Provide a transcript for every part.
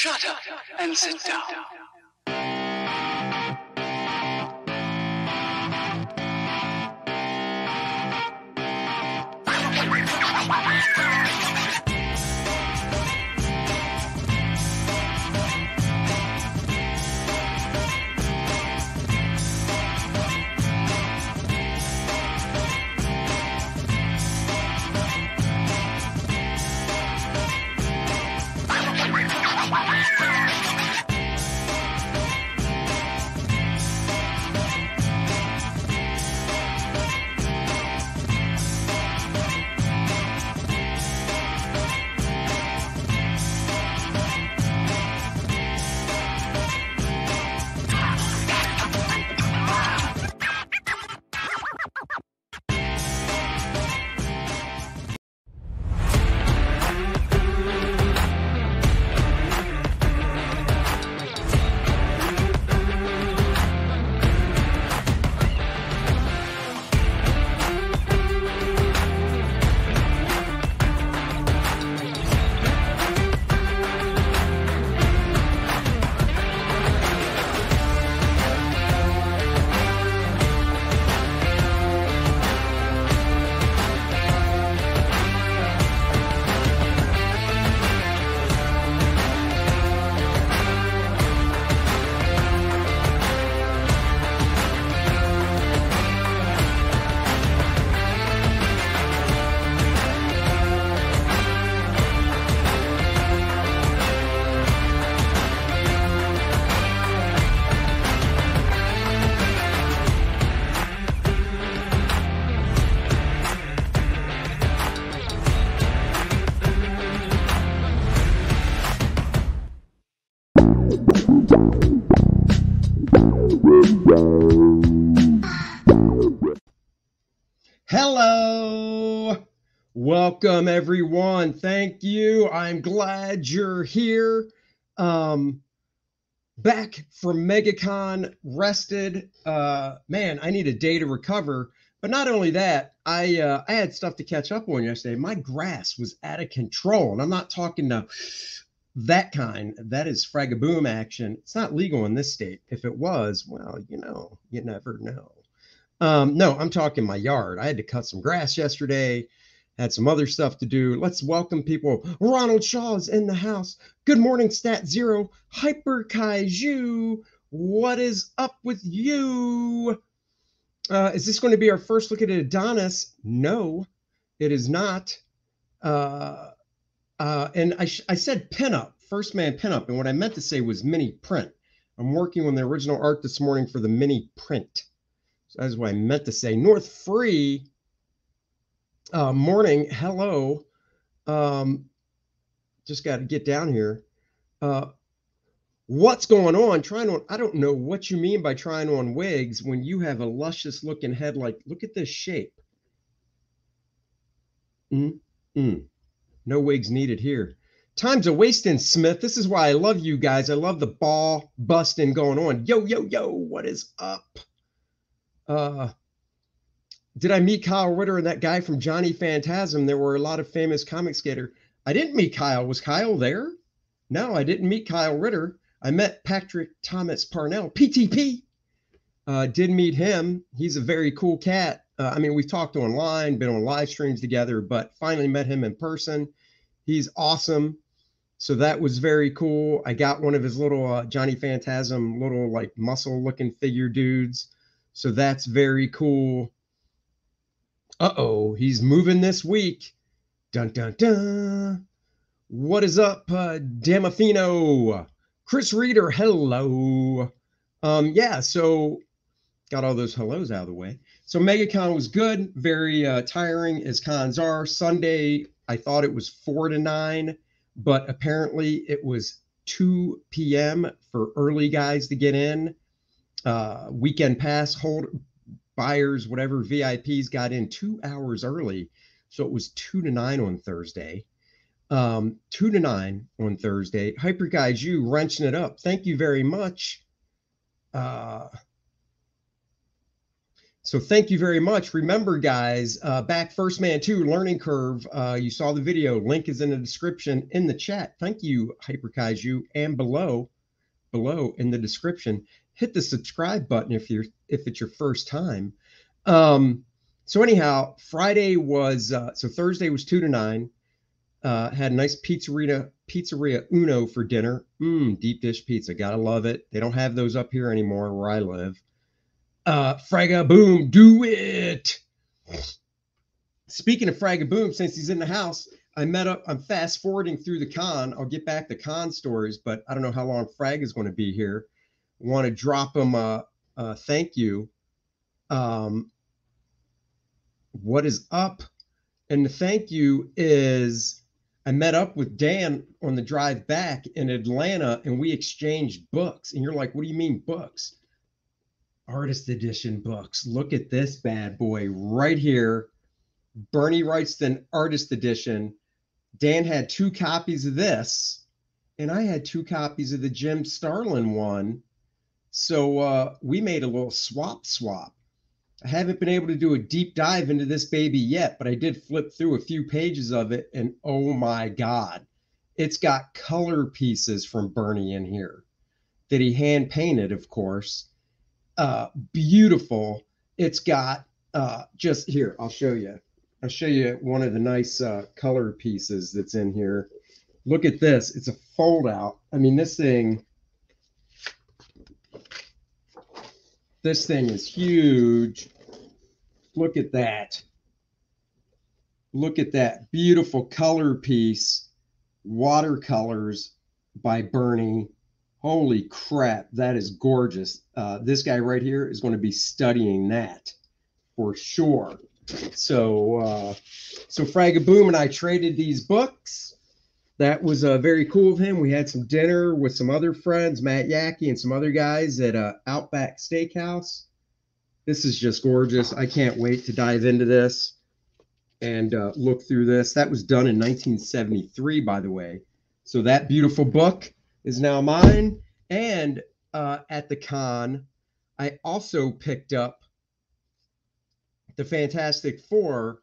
Shut up and sit down. Hello, welcome everyone. Thank you. I'm glad you're here. Back from MegaCon, rested. Man, I need a day to recover. But not only that, I had stuff to catch up on yesterday. My grass was out of control, and I'm not talking to that kind. That is fragaboom action. It's not legal in this state. If it was, well, you never know. No, I'm talking my yard. I had to cut some grass yesterday, had some other stuff to do. Let's welcome people. Ronald Shaw is in the house. Good morning, Stat Zero. Hyper Kaiju. What is up with you? Is this going to be our first look at Adonis? No, it is not. And I said pinup, 1stMAN pinup. And what I meant to say was mini print. I'm working on the original art this morning for the mini print. So that's what I meant to say. North Free, morning, hello. Just got to get down here. What's going on? I don't know what you mean by trying on wigs when you have a luscious looking head. Like, look at this shape. No wigs needed here. Time's a wasting, Smith. This is why I love you guys. I love the ball busting going on. Yo, yo, yo, what is up? Did I meet Kyle Ritter and that guy from Johnny Phantasm? There were a lot of famous comic skater. I didn't meet Kyle. Was Kyle there? No, I didn't meet Kyle Ritter. I met Patrick Thomas Parnell, PTP. Did meet him. He's a very cool cat. I mean, we've talked online, been on live streams together, but finally met him in person. He's awesome. So that was very cool. I got one of his little Johnny Phantasm, little like muscle looking figure dudes. So that's very cool. Uh-oh, he's moving this week. Dun, dun, dun. What is up, Damafino? Chris Reeder, hello. Yeah, so got all those hellos out of the way. So MegaCon was good, very tiring as cons are. Sunday, I thought it was 4 to 9, but apparently it was 2 p.m. for early guys to get in. Weekend pass buyers, whatever, VIPs got in 2 hours early. So it was 2 to 9 on Thursday. 2 to 9 on Thursday. Hyper Kaiju wrenching it up. Thank you very much. So thank you very much. Remember, guys, back 1stMAN 2 Learning Curve. You saw the video. Link is in the description in the chat. Thank you, Hyper Kaiju, and below in the description. Hit the subscribe button if it's your first time. So anyhow, Friday was so Thursday was 2 to 9. Had a nice pizzeria Uno for dinner. Deep dish pizza, gotta love it. They don't have those up here anymore where I live. Fragga Boom, do it. Speaking of Fragga Boom, since he's in the house, I'm fast forwarding through the con. I'll get back to con stories, but I don't know how long Frag is going to be here. Want to drop him a thank you. What is up? And the thank you is I met up with Dan on the drive back in Atlanta, and we exchanged books. And you're like, what do you mean books? Artist edition books. Look at this bad boy right here. Bernie Wrightston Artist Edition. Dan had 2 copies of this, and I had 2 copies of the Jim Starlin one. So we made a little swap. I haven't been able to do a deep dive into this baby yet, but I did flip through a few pages of it, and oh my God, it's got color pieces from Bernie in here that he hand painted, of course. Beautiful. It's got just here, I'll show you one of the nice color pieces that's in here. Look at this. It's a fold out. I mean, this thing is huge. Look at that. Look at that beautiful color piece. Watercolors by Bernie. Holy crap, that is gorgeous. This guy right here is going to be studying that for sure. So Fragga Boom and I traded these books. That was very cool of him. We had some dinner with some other friends, Matt Yackey and some other guys at Outback Steakhouse. This is just gorgeous. I can't wait to dive into this and look through this. That was done in 1973, by the way. So that beautiful book is now mine. And at the con, I also picked up the Fantastic Four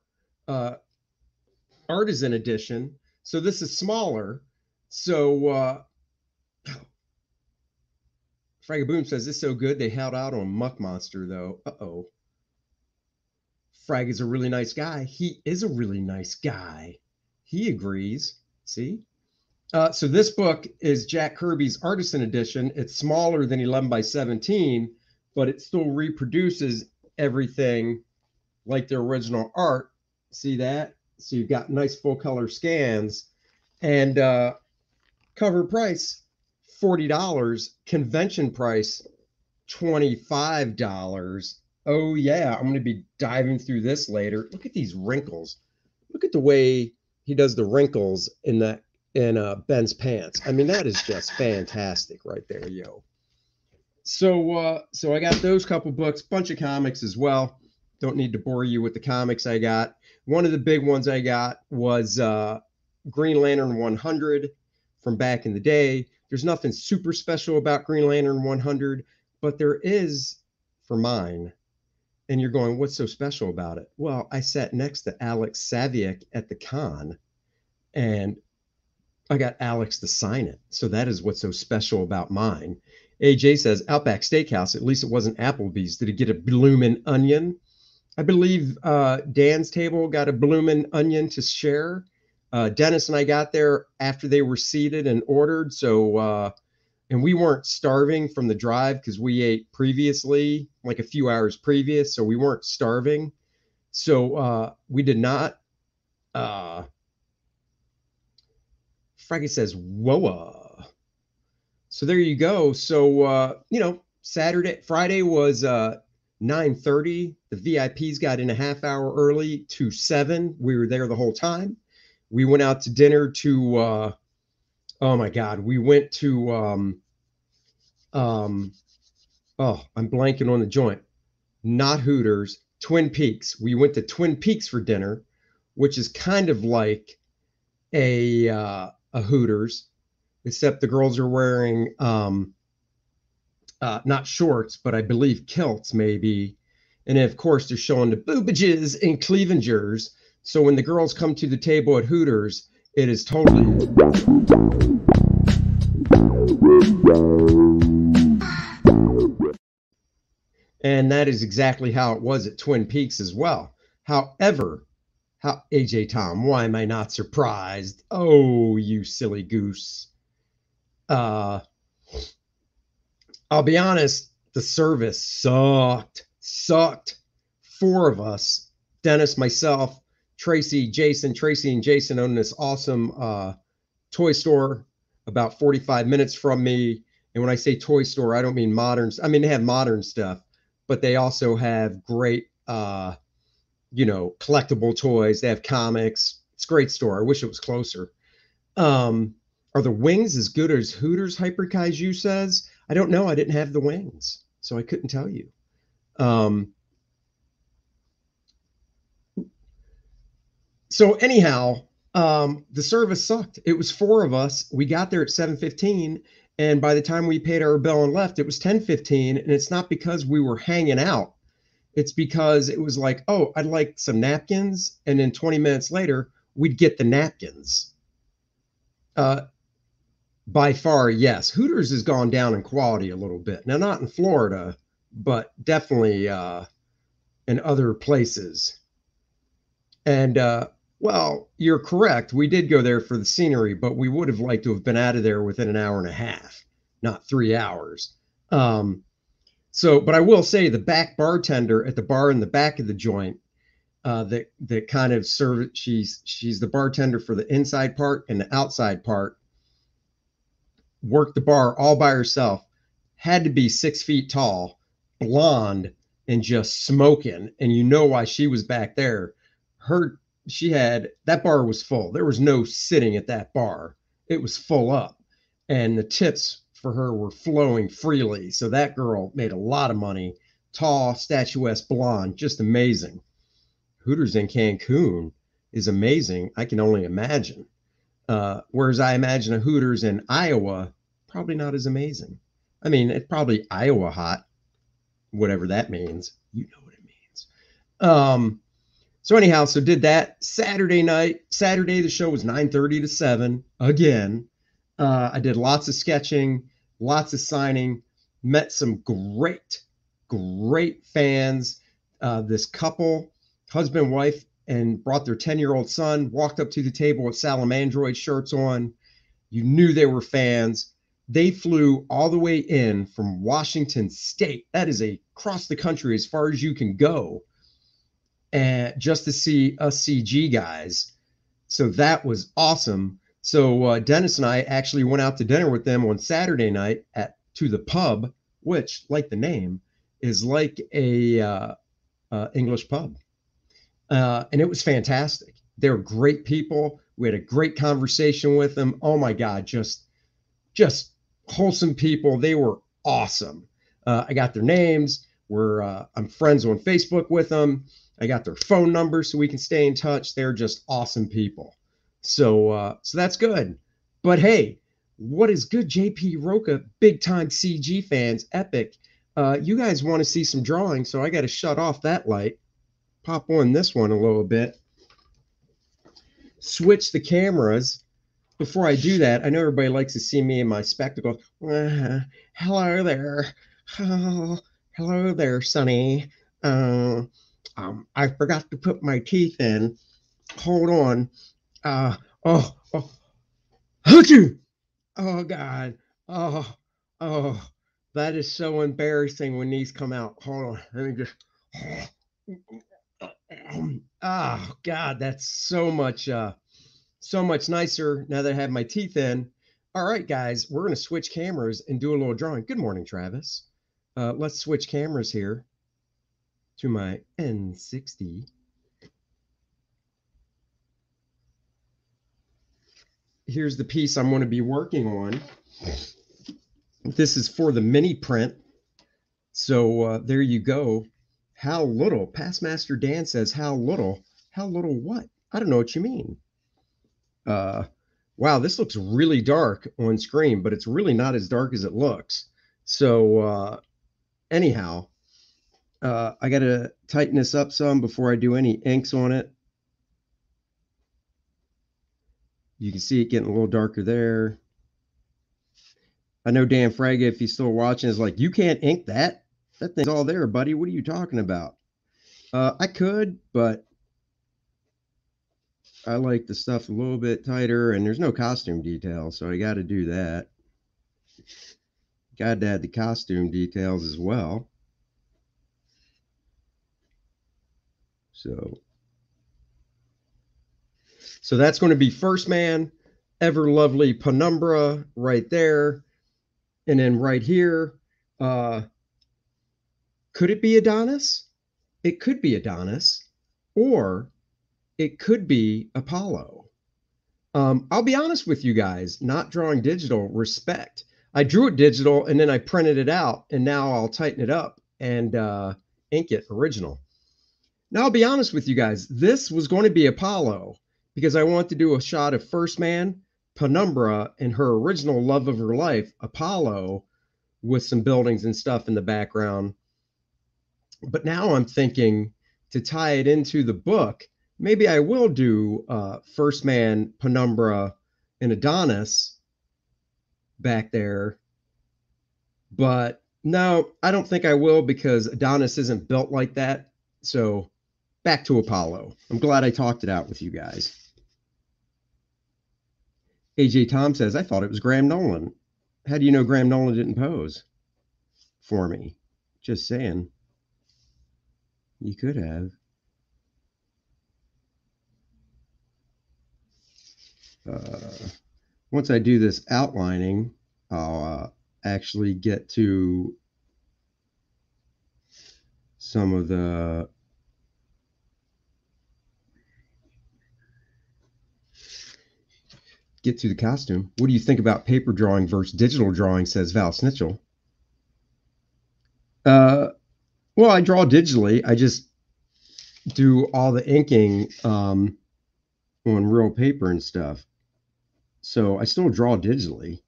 Artisan Edition. So this is smaller. So Fragga Boom says, it's so good they held out on Muck Monster, though. Uh-oh. Frag is a really nice guy. He is a really nice guy. He agrees. See? So this book is Jack Kirby's Artisan Edition. It's smaller than 11 by 17, but it still reproduces everything like the original art. See that? So you've got nice full color scans. And cover price, $40. Convention price, $25. Oh yeah, I'm going to be diving through this later. Look at these wrinkles. Look at the way he does the wrinkles in Ben's pants. I mean, that is just fantastic right there, yo. So I got those couple books, bunch of comics as well. Don't need to bore you with the comics I got. One of the big ones I got was Green Lantern 100 from back in the day. There's nothing super special about Green Lantern 100, but there is for mine. And you're going, what's so special about it? Well, I sat next to Alex Saviuk at the con, and I got Alex to sign it. So that is what's so special about mine. AJ says, Outback Steakhouse, at least it wasn't Applebee's. Did it get a bloomin' onion? I believe Dan's table got a bloomin' onion to share. Dennis and I got there after they were seated and ordered. So, and we weren't starving from the drive because we ate previously, like a few hours previous. So we weren't starving. So we did not. Frankie says, whoa. So there you go. So, Friday was 9:30. The VIPs got in a half hour early to 7. We were there the whole time. We went out to dinner to, oh my God, we went to, I'm blanking on the joint. Not Hooters, Twin Peaks. We went to Twin Peaks for dinner, which is kind of like a Hooters, except the girls are wearing not shorts, but I believe kilts maybe, And of course, they're showing the boobages and cleavagers. So when the girls come to the table at Hooters, it is totally. And that is exactly how it was at Twin Peaks as well. However, how AJ Tom, why am I not surprised? Oh, you silly goose. I'll be honest, the service sucked. Four of us, Dennis, myself, Tracy and Jason own this awesome toy store about 45 minutes from me. And when I say toy store, I don't mean modern. I mean, they have modern stuff, but they also have great, collectible toys. They have comics. It's a great store. I wish it was closer. Are the wings as good as Hooters Hyper Kaiju says? I don't know. I didn't have the wings, so I couldn't tell you. So anyhow, the service sucked. It was four of us. We got there at 7:15, and by the time we paid our bill and left, it was 10:15. And it's not because we were hanging out. It's because it was like, oh, I'd like some napkins, and then 20 minutes later, we'd get the napkins. By far, yes. Hooters has gone down in quality a little bit. Now, not in Florida, but definitely in other places. And well, you're correct. We did go there for the scenery, but we would have liked to have been out of there within an hour and a half, not 3 hours. But I will say the back bartender at the bar in the back of the joint, that kind of serve. She's the bartender for the inside part and the outside part. Worked the bar all by herself. Had to be 6 feet tall, blonde, and just smoking. And you know why she was back there. That bar was full. There was no sitting at that bar. It was full up. And the tips for her were flowing freely. So that girl made a lot of money. Tall, statuesque, blonde, just amazing. Hooters in Cancun is amazing. I can only imagine. Whereas I imagine a Hooters in Iowa, probably not as amazing. I mean, it's probably Iowa hot, whatever that means. You know what it means. So anyhow, so did that Saturday night. Saturday, the show was 9:30 to 7 again. I did lots of sketching, lots of signing, met some great fans. This couple, husband, wife, and brought their 10-year-old son, walked up to the table with Salamandroid shirts on. You knew they were fans. They flew all the way in from Washington State. That is across the country as far as you can go, and just to see us CG guys. So that was awesome. So Dennis and I actually went out to dinner with them on Saturday night to the pub, which, like the name, is like a English pub. And it was fantastic. They were great people. We had a great conversation with them. Oh my God, just wholesome people. They were awesome. I got their names. I'm friends on Facebook with them. I got their phone numbers so we can stay in touch. They're just awesome people. So that's good. But hey, what is good, JP Roca, big time CG fans, epic. You guys want to see some drawings, so I got to shut off that light. Pop on this one a little bit. Switch the cameras. Before I do that, I know everybody likes to see me in my spectacles. Hello there. Oh, hello there, Sonny. I forgot to put my teeth in. Hold on. Oh, hoochoo! Oh God. Oh, that is so embarrassing when these come out. Hold on. Let me just. Oh God, that's so much nicer now that I have my teeth in. All right, guys, we're gonna switch cameras and do a little drawing. Good morning, Travis. Let's switch cameras here to my N60. Here's the piece I'm going to be working on. This is for the mini print. So there you go. How little? Past Master Dan says, how little? How little what? I don't know what you mean. Wow, this looks really dark on screen, but it's really not as dark as it looks. So anyhow, I got to tighten this up some before I do any inks on it. You can see it getting a little darker there. I know Dan Fraga, if he's still watching, is like, you can't ink that. That thing's all there, buddy. What are you talking about? I could, but I like the stuff a little bit tighter, and there's no costume detail, so I got to do that. Got to add the costume details as well. So that's going to be 1stMAN, ever lovely Penumbra right there. And then right here, could it be Adonis? It could be Adonis, or it could be Apollo. I'll be honest with you guys, not drawing digital, respect. I drew it digital and then I printed it out, and now I'll tighten it up and ink it original. Now, I'll be honest with you guys, this was going to be Apollo because I want to do a shot of 1stMAN, Penumbra, and her original love of her life, Apollo, with some buildings and stuff in the background. But now I'm thinking to tie it into the book, maybe I will do 1stMAN, Penumbra, and Adonis back there. But no, I don't think I will because Adonis isn't built like that. So back to Apollo. I'm glad I talked it out with you guys. AJ Tom says, I thought it was Graham Nolan. How do you know Graham Nolan didn't pose for me? Just saying. You could have. Once I do this outlining, I'll actually get to some of the costume. What do you think about paper drawing versus digital drawing, says Val Snitchell. Well, I draw digitally. I just do all the inking on real paper and stuff. So I still draw digitally.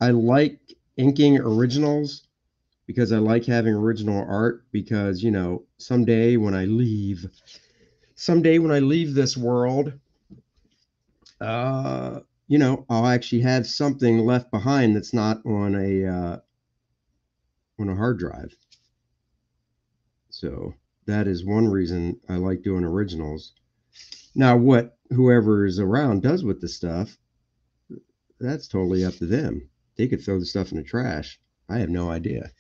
I like inking originals because I like having original art because, you know, someday when I leave this world, you know, I'll actually have something left behind that's not on a hard drive. So that is one reason I like doing originals. Now, what whoever is around does with the stuff, that's totally up to them. They could throw the stuff in the trash. I have no idea.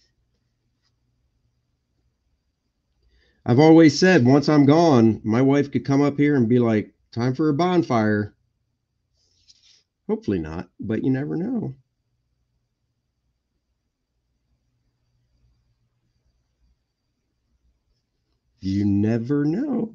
I've always said once I'm gone, my wife could come up here and be like, time for a bonfire. Hopefully not, but you never know. You never know.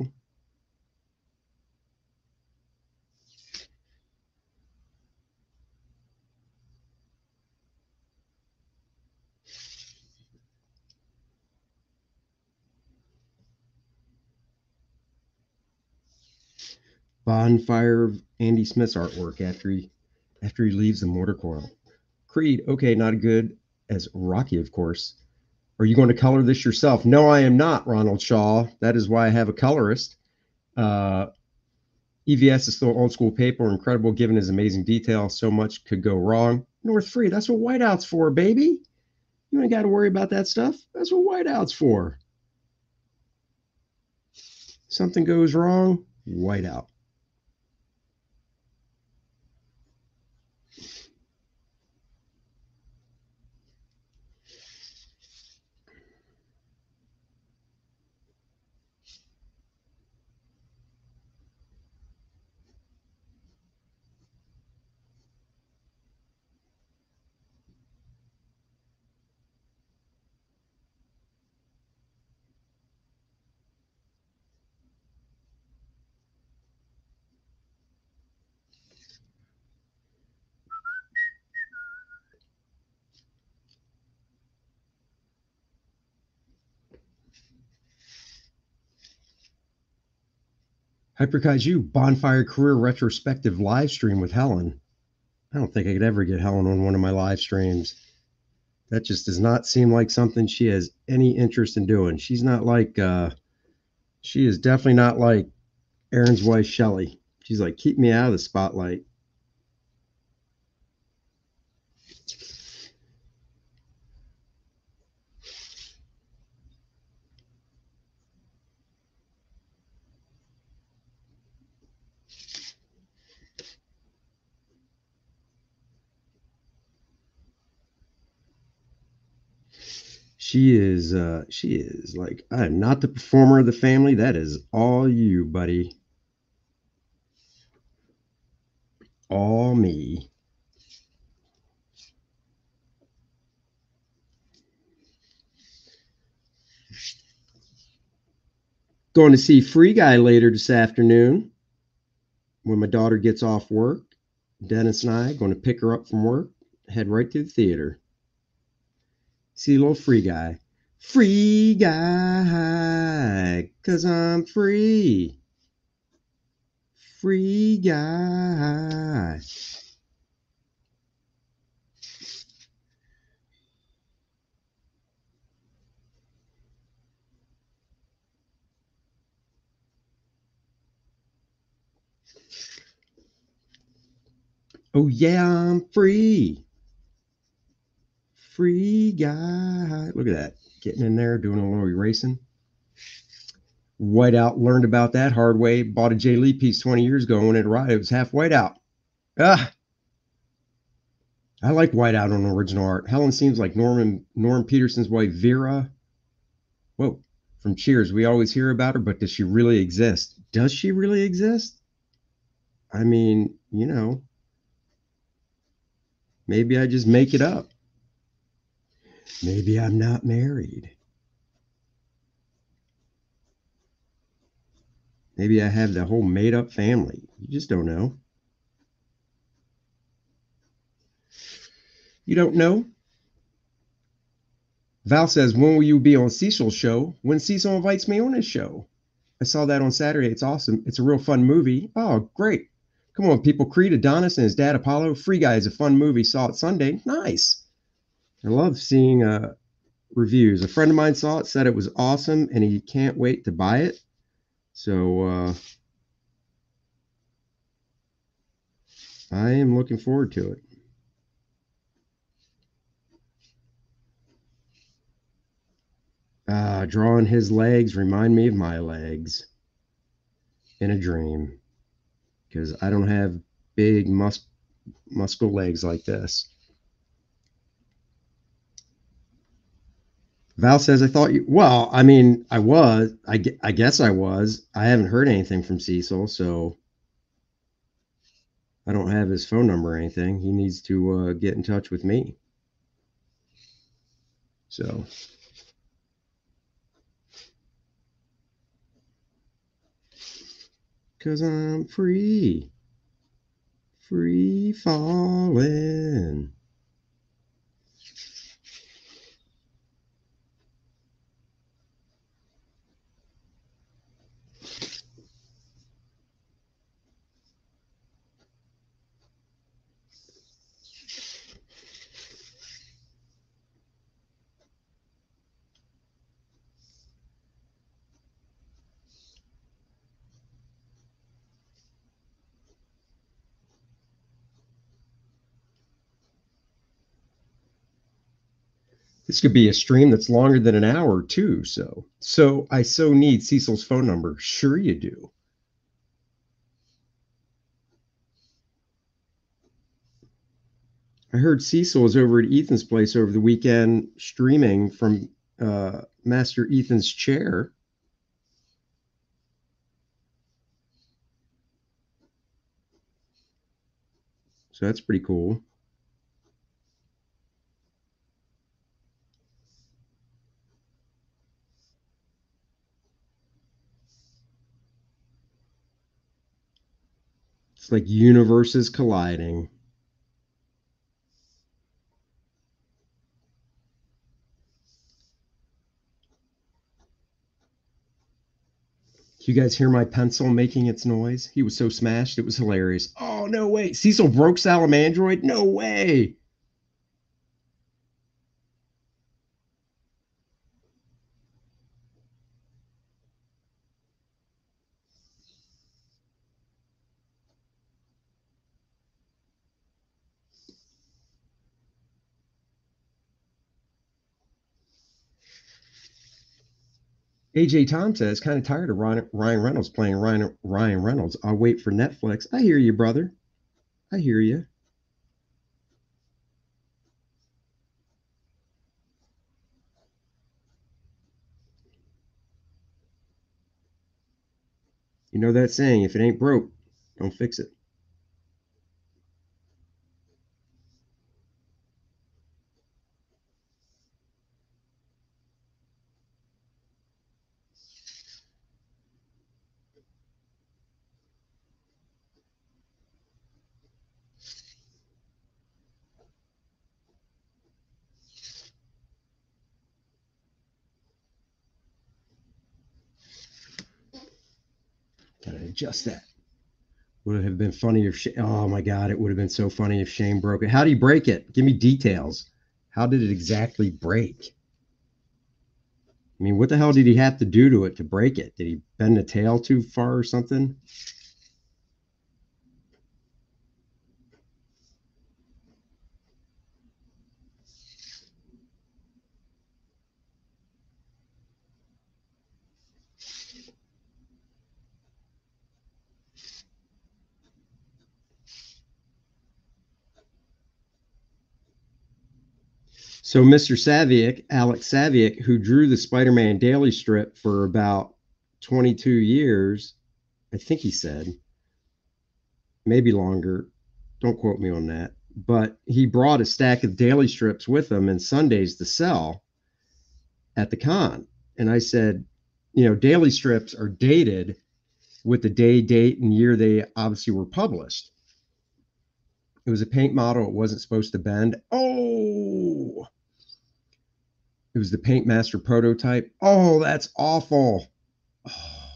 Bonfire of Andy Smith's artwork after he leaves the mortar coil. Creed, okay, not good as Rocky, of course. Are you going to color this yourself? No, I am not, Ronald Shaw. That is why I have a colorist. EVS is still old school paper, incredible given his amazing detail. So much could go wrong. North Free, that's what whiteout's for, baby. You ain't got to worry about that stuff. That's what whiteout's for. Something goes wrong, whiteout. Hyper Kaiju Bonfire Career Retrospective live stream with Helen. I don't think I could ever get Helen on one of my live streams. That just does not seem like something she has any interest in doing. She's not like, she is definitely not like Aaron's wife, Shelly. She's like, keep me out of the spotlight. She is like, I am not the performer of the family. That is all you, buddy. All me. Going to see Free Guy later this afternoon when my daughter gets off work. Dennis and I are going to pick her up from work, head right to the theater. See a little Free Guy. Free Guy, 'cause I'm free. Free Guy. Oh yeah, I'm free. Free Guy. Look at that. Getting in there, doing a little erasing. Whiteout learned about that hard way. Bought a Jay Lee piece 20 years ago. When it arrived, it was half whiteout. Ah, I like whiteout on original art. Helen seems like Norm Peterson's wife, Vera. Whoa. From Cheers, we always hear about her, but does she really exist? Does she really exist? I mean, maybe I just make it up. Maybe I'm not married. Maybe I have the whole made up family. You just don't know. You don't know? Val says, when will you be on Cecil's show? When Cecil invites me on his show. I saw that on Saturday. It's awesome. It's a real fun movie. Oh, great. Come on, people. Creed, Adonis, and his dad, Apollo. Free Guy is a fun movie. Saw it Sunday. Nice. I love seeing reviews. A friend of mine saw it, said it was awesome, and he can't wait to buy it. So I am looking forward to it. Drawing his legs remind me of my legs in a dream, because I don't have big muscle legs like this. Val says, I thought you, well, I mean, I guess I was. I haven't heard anything from Cecil, so I don't have his phone number or anything. He needs to get in touch with me. So, because I'm free falling. This could be a stream that's longer than an hour too. So I so need Cecil's phone number. Sure you do. I heard Cecil was over at Ethan's place over the weekend streaming from Master Ethan's chair. So that's pretty cool. It's like universes colliding. You guys hear my pencil making its noise? He was so smashed, it was hilarious. Oh, no way. Cecil broke Salamandroid? No way. AJ Tom says, kind of tired of Ryan Reynolds playing Ryan Reynolds. I'll wait for Netflix. I hear you, brother. I hear you. You know that saying, if it ain't broke, don't fix it. Gotta adjust that. Would it have been funny if oh my god, it would have been so funny if Shane broke it. How did he break it? Give me details. How did it exactly break? I mean, what the hell did he have to do to it to break it? Did he bend the tail too far or something? So Mr. Savick, Alex Savick, who drew the Spider-Man daily strip for about 22 years, I think he said, maybe longer. Don't quote me on that. But he brought a stack of daily strips with him and Sundays to sell at the con. And I said, you know, daily strips are dated with the day, date, and year they obviously were published. It was a paint model. It wasn't supposed to bend. Oh, it was the Paint Master prototype. Oh, that's awful. Oh,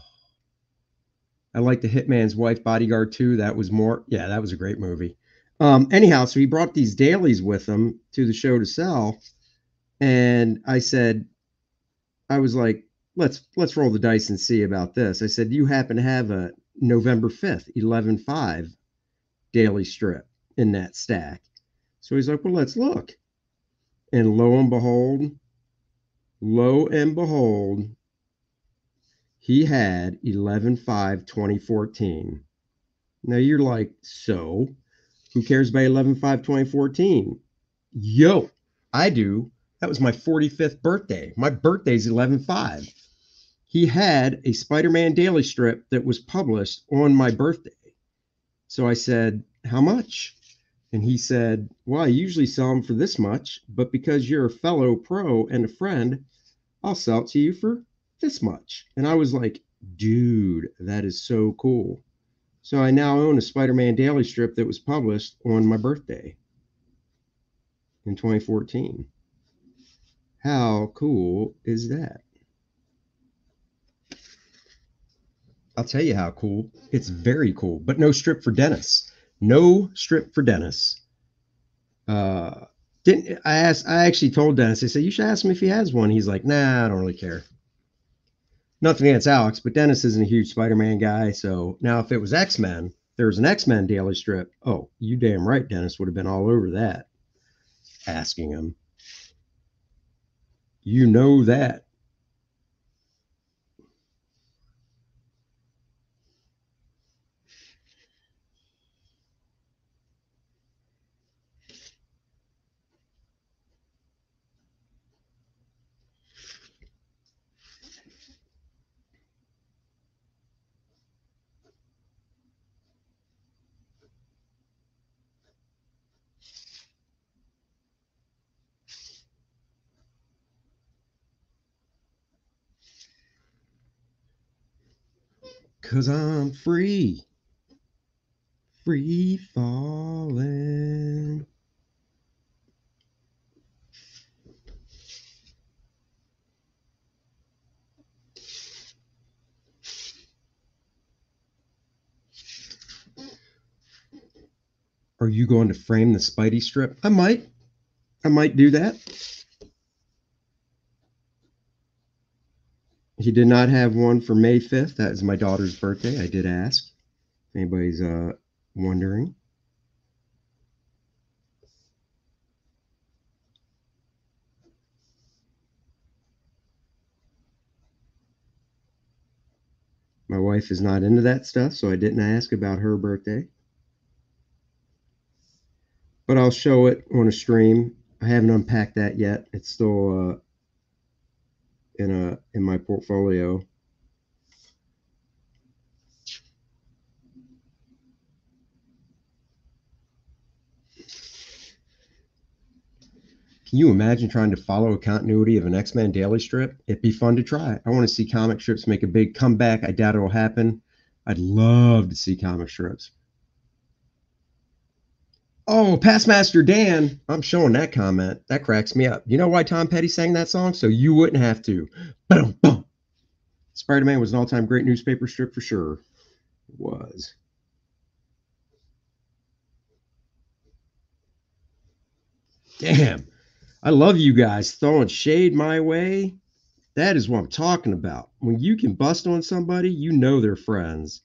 I like the Hitman's Wife Bodyguard too. That was more, yeah, that was a great movie. Anyhow, so he brought these dailies with him to the show to sell. And I said, I was like, let's roll the dice and see about this. I said, you happen to have a November 5th, 11/5 daily strip in that stack. So he's like, well, let's look. And lo and behold, he had 11/5/2014. Now you're like, so who cares about 11/5/2014? Yo, I do. That was my 45th birthday. My birthday's 11/5. He had a Spider-Man daily strip that was published on my birthday. So I said, how much? And he said, well, I usually sell them for this much, but because you're a fellow pro and a friend, I'll sell it to you for this much. And I was like, dude, that is so cool. So I now own a Spider-Man daily strip that was published on my birthday in 2014. How cool is that? I'll tell you how cool. It's very cool, but no strip for Dennis. No strip for Dennis. Uh, didn't I asked? I actually told Dennis. I said you should ask him if he has one. He's like, nah, I don't really care. Nothing against Alex, but Dennis isn't a huge Spider-Man guy. So now, if it was X-Men, there was an X-Men daily strip. Oh, you damn right, Dennis would have been all over that. Asking him, you know that. Cause I'm free, free falling. Are you going to frame the Spidey strip? I might. I might do that. He did not have one for May 5th. That is my daughter's birthday. I did ask. If anybody's wondering. My wife is not into that stuff, so I didn't ask about her birthday. But I'll show it on a stream. I haven't unpacked that yet. It's still in my portfolio. Can you imagine trying to follow a continuity of an X-Men daily strip? It'd be fun to try. I want to see comic strips make a big comeback. I doubt it'll happen. I'd love to see comic strips. Oh, Pastmaster Dan. I'm showing that comment. That cracks me up. You know why Tom Petty sang that song? So you wouldn't have to. Boom, boom. Spider-Man was an all-time great newspaper strip for sure. It was. Damn. I love you guys throwing shade my way. That is what I'm talking about. When you can bust on somebody, you know they're friends.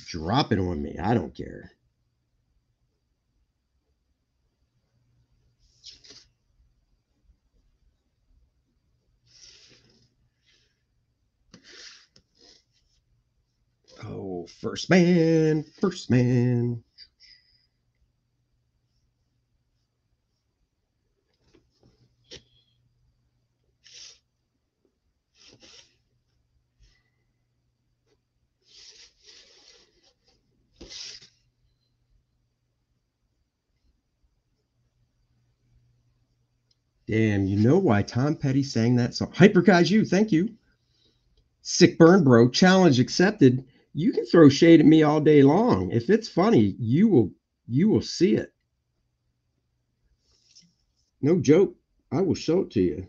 Drop it on me. I don't care. Oh, first man, first man. Damn, you know why Tom Petty sang that song? Hyper Kaiju, thank you. Sick burn, bro. Challenge accepted. You can throw shade at me all day long. If it's funny, you will see it. No joke. I will show it to you.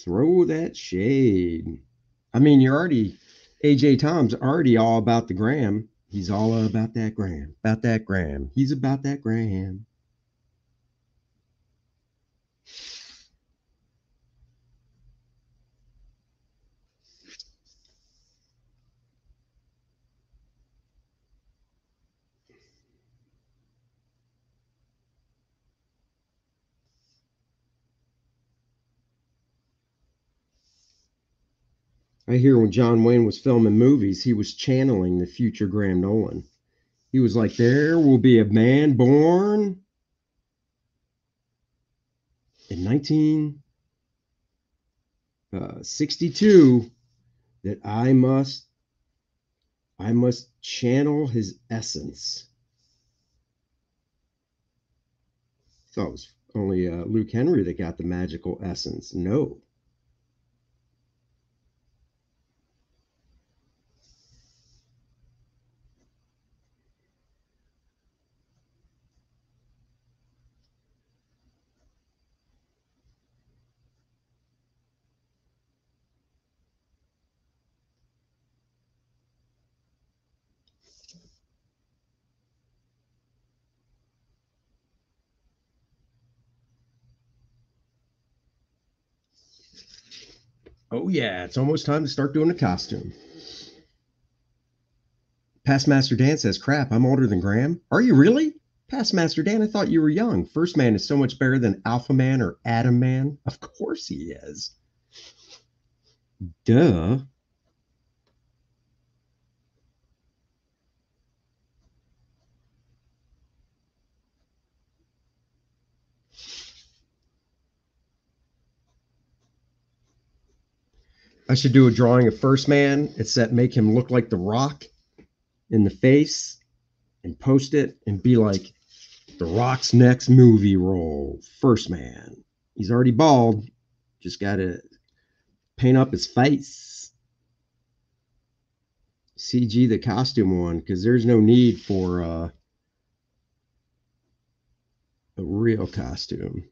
Throw that shade. I mean, you're already AJ Tom's already all about the gram. He's all about that gram. About that gram. He's about that gram. I hear when John Wayne was filming movies, he was channeling the future Graham Nolan. He was like, there will be a man born in 1962 that I must channel his essence. I thought it was only Luke Henry that got the magical essence. No. Oh yeah, it's almost time to start doing the costume. Past Master Dan says, crap, I'm older than Graham. Are you really? Past Master Dan, I thought you were young. First Man is so much better than Alpha Man or Atom Man. Of course he is. Duh. I should do a drawing of First Man. It's that make him look like The Rock in the face and post it and be like, The Rock's next movie role, First Man. He's already bald. Just got to paint up his face. CG the costume one because there's no need for a real costume.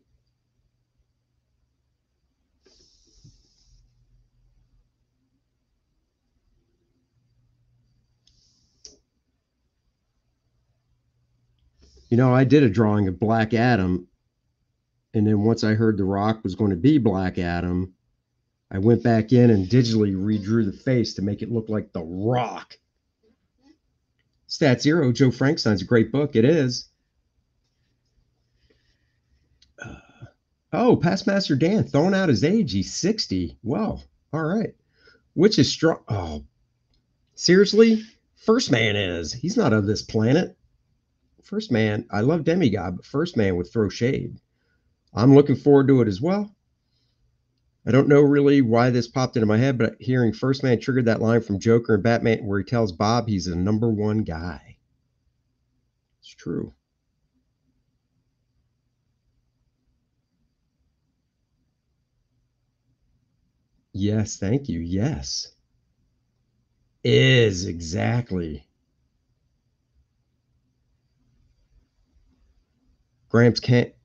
You know, I did a drawing of Black Adam, and then once I heard The Rock was going to be Black Adam, I went back in and digitally redrew the face to make it look like The Rock. Stat Zero, Joe Frankenstein's a great book. It is. Oh, Past Master Dan throwing out his age. He's 60. Well, all right. Which is strong. Oh, seriously? 1stMAN is. He's not of this planet. 1stMAN, I love Demigod, but 1stMAN would throw shade. I'm looking forward to it as well. I don't know really why this popped into my head, but hearing 1stMAN triggered that line from Joker and Batman where he tells Bob he's the number one guy. It's true. Yes, thank you. Yes. Is exactly. Graham's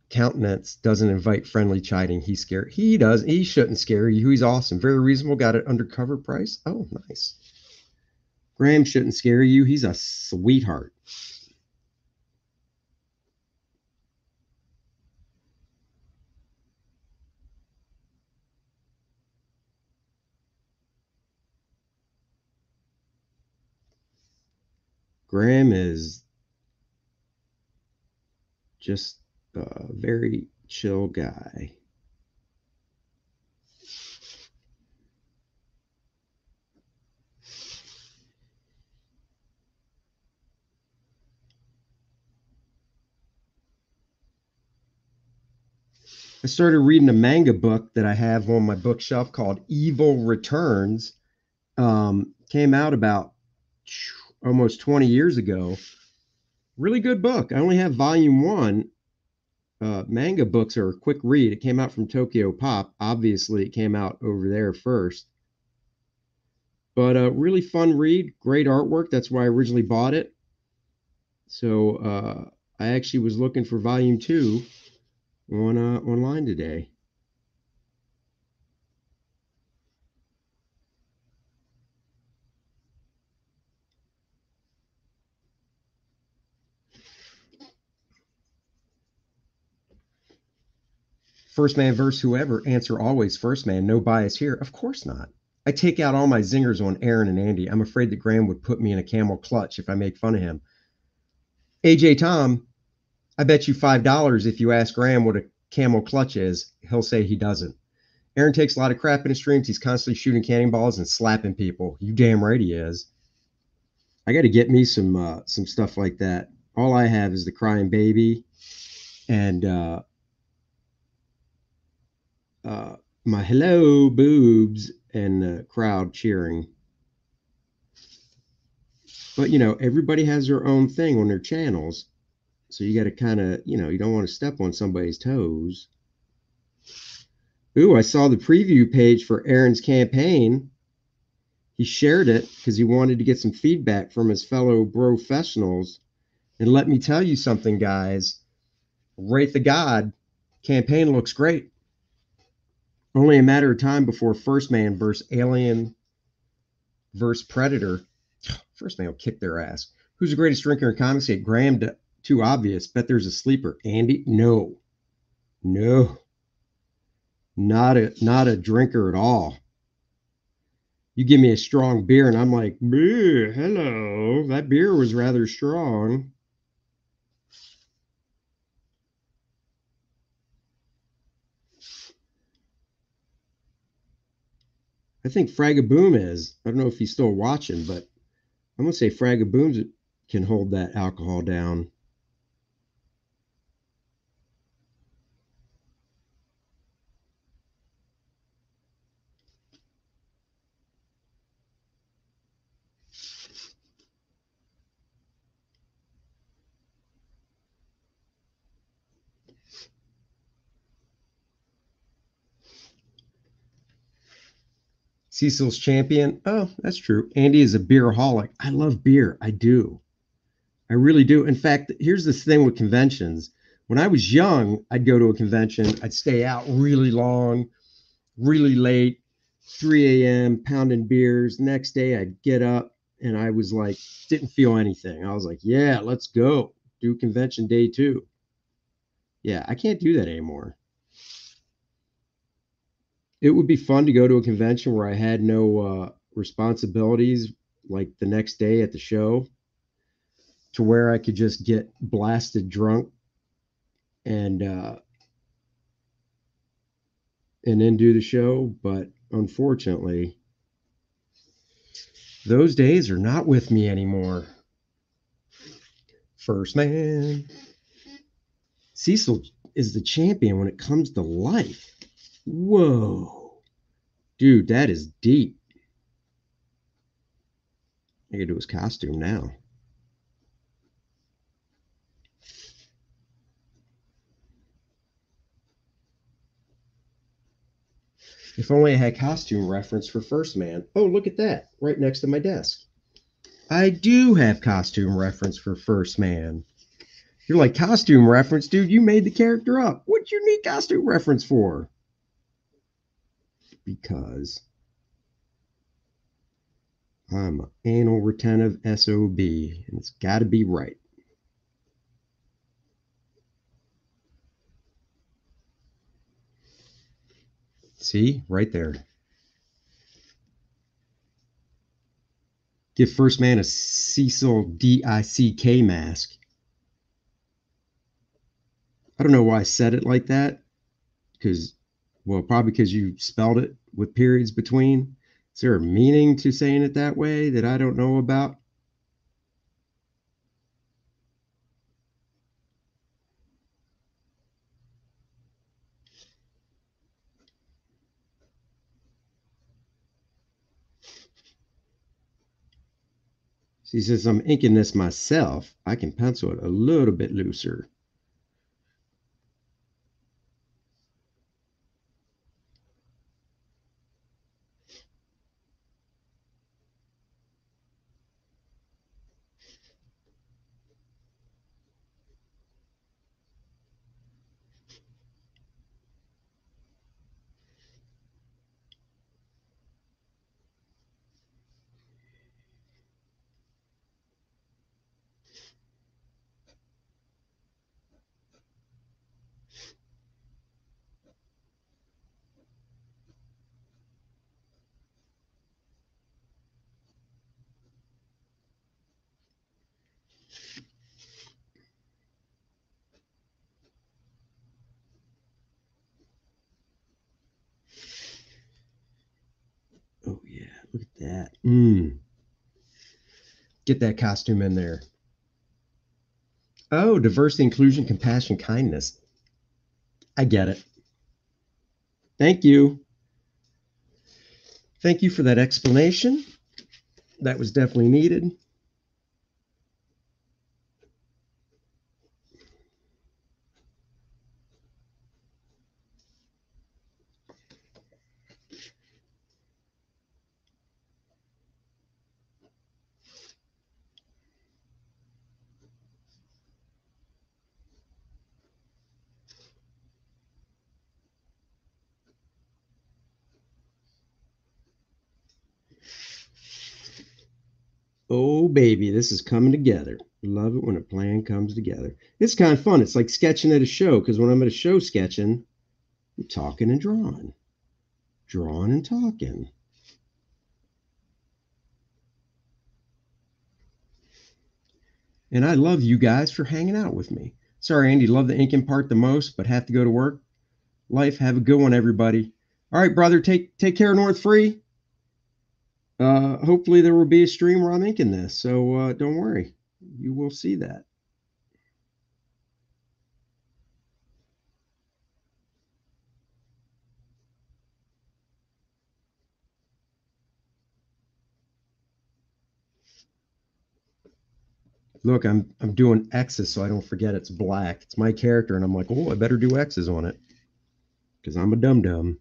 countenance doesn't invite friendly chiding. He's scared. He does. He shouldn't scare you. He's awesome. Very reasonable. Got it undercover price. Oh, nice. Graham shouldn't scare you. He's a sweetheart. Graham is just a very chill guy. I started reading a manga book that I have on my bookshelf called Evil Returns. Came out about almost 20 years ago. Really good book. I only have volume one. Manga books are a quick read. It came out from Tokyo Pop. Obviously, it came out over there first. But a really fun read. Great artwork. That's why I originally bought it. So I actually was looking for volume two on online today. First man versus whoever. Answer always 1stMAN. No bias here. Of course not. I take out all my zingers on Aaron and Andy. I'm afraid that Graham would put me in a camel clutch if I make fun of him. AJ Tom, I bet you $5 if you ask Graham what a camel clutch is, he'll say he doesn't. Aaron takes a lot of crap in his streams. He's constantly shooting cannonballs and slapping people. You damn right he is. I got to get me some stuff like that. All I have is the crying baby and my hello boobs and the crowd cheering. But everybody has their own thing on their channels, so you got to kind of you don't want to step on somebody's toes. Ooh, I saw the preview page for Aaron's campaign. He shared it because he wanted to get some feedback from his fellow professionals. And let me tell you something, guys. Wraith of God campaign looks great. Only a matter of time before 1stMAN versus Alien versus Predator. 1stMAN will kick their ass. Who's the greatest drinker in comics? Graham, too obvious. Bet there's a sleeper. Andy? No. Not a drinker at all. You give me a strong beer and I'm like, hello, that beer was rather strong. I think Fragaboom is. I don't know if he's still watching, but I'm going to say Fragaboom can hold that alcohol down. Cecil's champion. Oh, that's true. Andy is a beeraholic. I love beer. I do. I really do. In fact, here's this thing with conventions. When I was young, I'd go to a convention. I'd stay out really long, really late, 3 a.m., pounding beers. Next day, I'd get up and I was like, didn't feel anything. I was like, yeah, let's go. Do convention day 2. Yeah, I can't do that anymore. It would be fun to go to a convention where I had no responsibilities like the next day at the show. to where I could just get blasted drunk and then do the show. But unfortunately, those days are not with me anymore. First man. Cecil is the champion when it comes to life. Whoa. Dude, that is deep. I gotta do his costume now. If only I had costume reference for First Man. Oh, look at that. Right next to my desk. I do have costume reference for First Man. You're like, costume reference? Dude, you made the character up. What you need costume reference for? Because I'm an anal retentive SOB, and it's got to be right. See? Right there. Give First Man a Cecil DICK mask. I don't know why I said it like that. Because, well, probably because you spelled it with periods between. Is there a meaning to saying it that way that I don't know about? See, since I'm inking this myself, I can pencil it a little bit looser. Oh, yeah, look at that. Get that costume in there. Oh, diversity, inclusion, compassion, kindness. I get it. Thank you. Thank you for that explanation. That was definitely needed. Oh, baby, this is coming together. Love it when a plan comes together. It's kind of fun. It's like sketching at a show because when I'm at a show sketching, I'm talking and drawing and talking. And I love you guys for hanging out with me. Sorry, Andy, love the inking part the most, but have to go to work. Life, have a good one, everybody. All right, brother, take care, North Free. Hopefully there will be a stream where I'm inking this, so don't worry. You will see that. Look, I'm doing X's so I don't forget it's black. It's my character, and I'm like, oh, I better do X's on it because I'm a dum dum.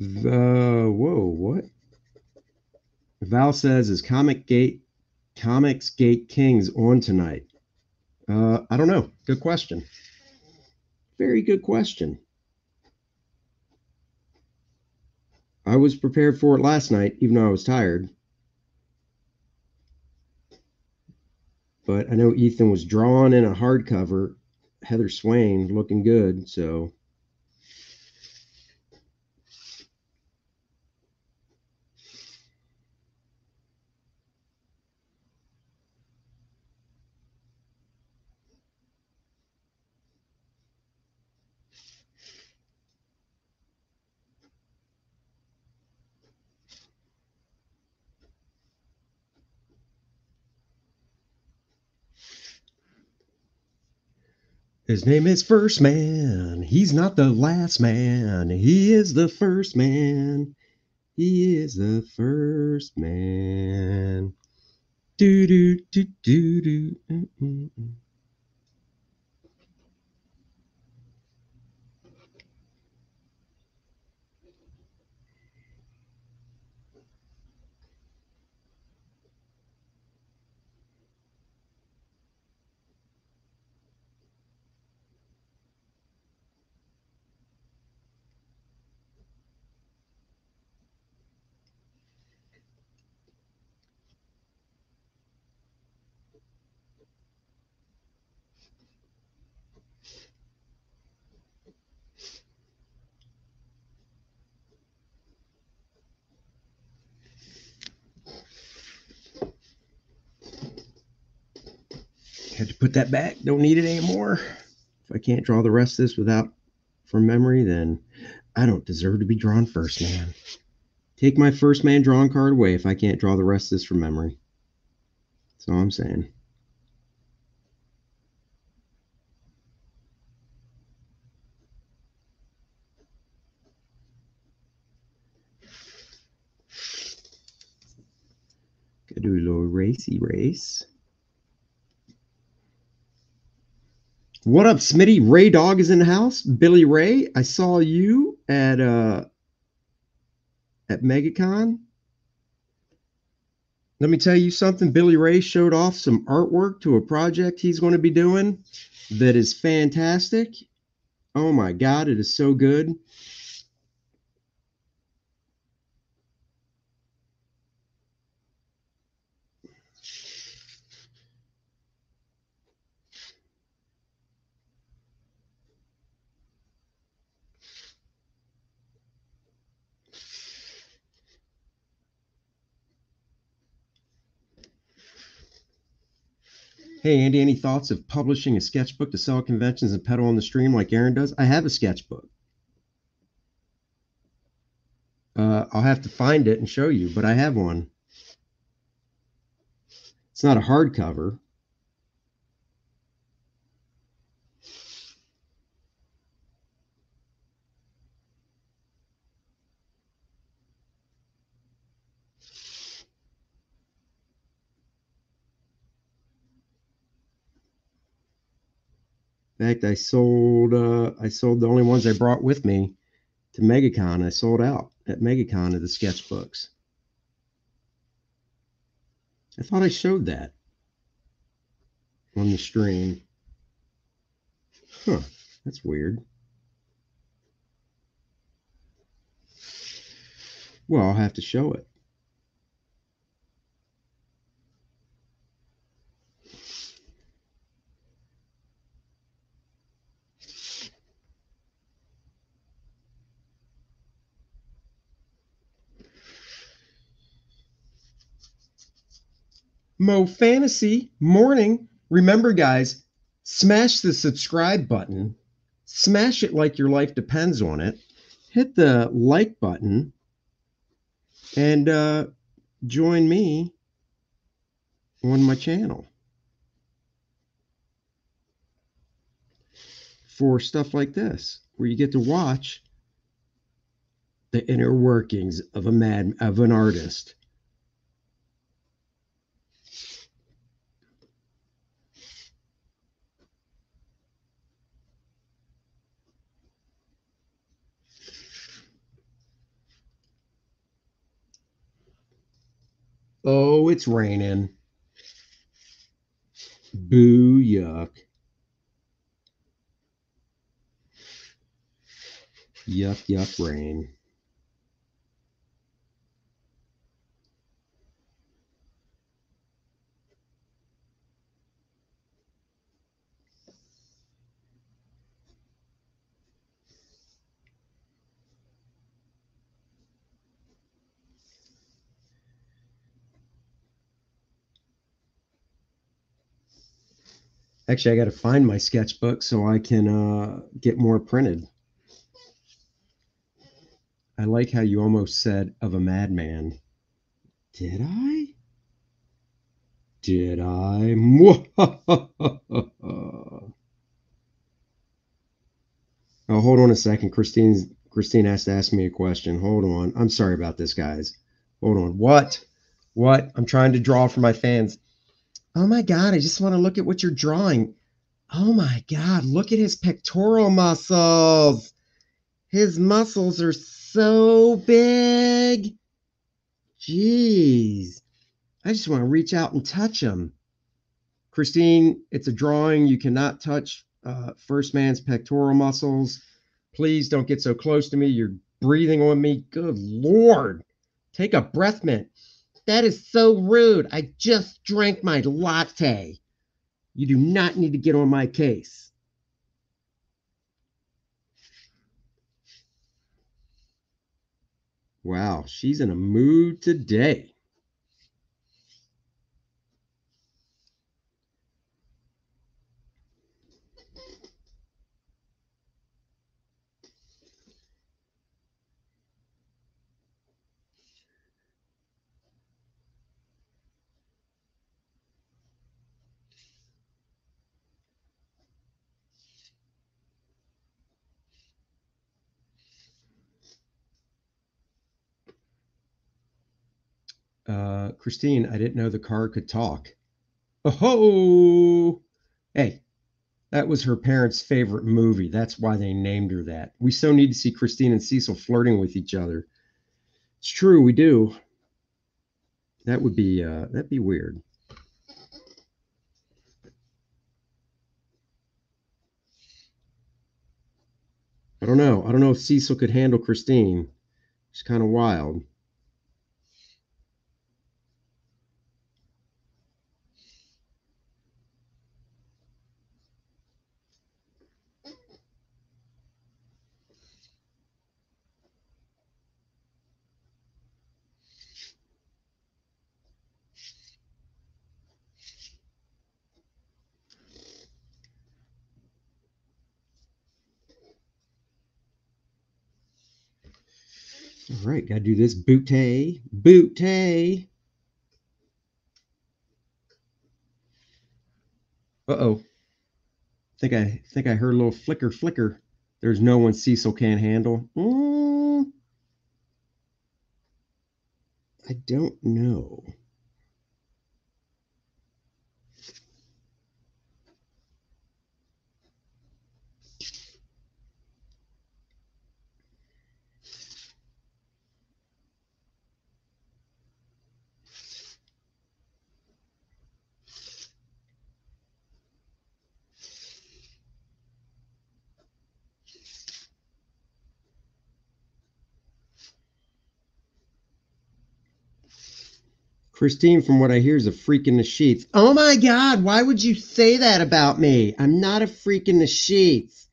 Whoa, what? Val says, is Comic Gate Comicsgate Kings on tonight? I don't know. Good question. Very good question. I was prepared for it last night, even though I was tired. But I know Ethan was drawn in a hardcover. Heather Swain looking good, so. His name is First Man. He's not the last man. He is the first man. He is the first man. Do do do do do. Had to put that back. Don't need it anymore. If I can't draw the rest of this without from memory, then I don't deserve to be drawn first, man. Take my first man drawn card away if I can't draw the rest of this from memory. That's all I'm saying. Gotta do a little racy race. What up, Smitty? Ray Dog is in the house. Billy Ray, I saw you at MegaCon. Let me tell you something. Billy Ray showed off some artwork to a project he's going to be doing that is fantastic. Oh my God, it is so good. Hey, Andy, any thoughts of publishing a sketchbook to sell at conventions and peddle on the stream like Aaron does? I have a sketchbook. I'll have to find it and show you, but I have one. It's not a hardcover. In fact, I sold the only ones I brought with me to MegaCon. I sold out at MegaCon of the sketchbooks. I thought I showed that on the stream. Huh, that's weird. Well, I'll have to show it. Mo Fantasy morning. Remember, guys, smash the subscribe button. Smash it like your life depends on it. Hit the like button and join me on my channel for stuff like this, where you get to watch the inner workings of an artist. Oh, it's raining. Boo, yuck. Yuck, yuck, rain. Actually, I got to find my sketchbook so I can get more printed. I like how you almost said of a madman. Did I? Did I? Oh, hold on a second. Christine has to ask me a question. Hold on. I'm sorry about this, guys. Hold on. What? What? I'm trying to draw for my fans. Oh my God, I just want to look at what you're drawing. Oh my God, look at his pectoral muscles. His muscles are so big. Jeez. I just want to reach out and touch him. Christine, it's a drawing. You cannot touch First Man's pectoral muscles. Please don't get so close to me. You're breathing on me. Good Lord. Take a breath mint. That is so rude. I just drank my latte. You do not need to get on my case. Wow, she's in a mood today. Christine, I didn't know the car could talk. Oh, hey, that was her parents' favorite movie. That's why they named her that. We so need to see Christine and Cecil flirting with each other. It's true, we do. That'd be weird. I don't know. I don't know if Cecil could handle Christine. She's kind of wild. All right, gotta do this. Bootay, bootay. Uh-oh. Think I heard a little flicker, flicker. There's no one Cecil can't handle. I don't know. Christine, from what I hear, is a freak in the sheets. Oh my God, why would you say that about me? I'm not a freak in the sheets.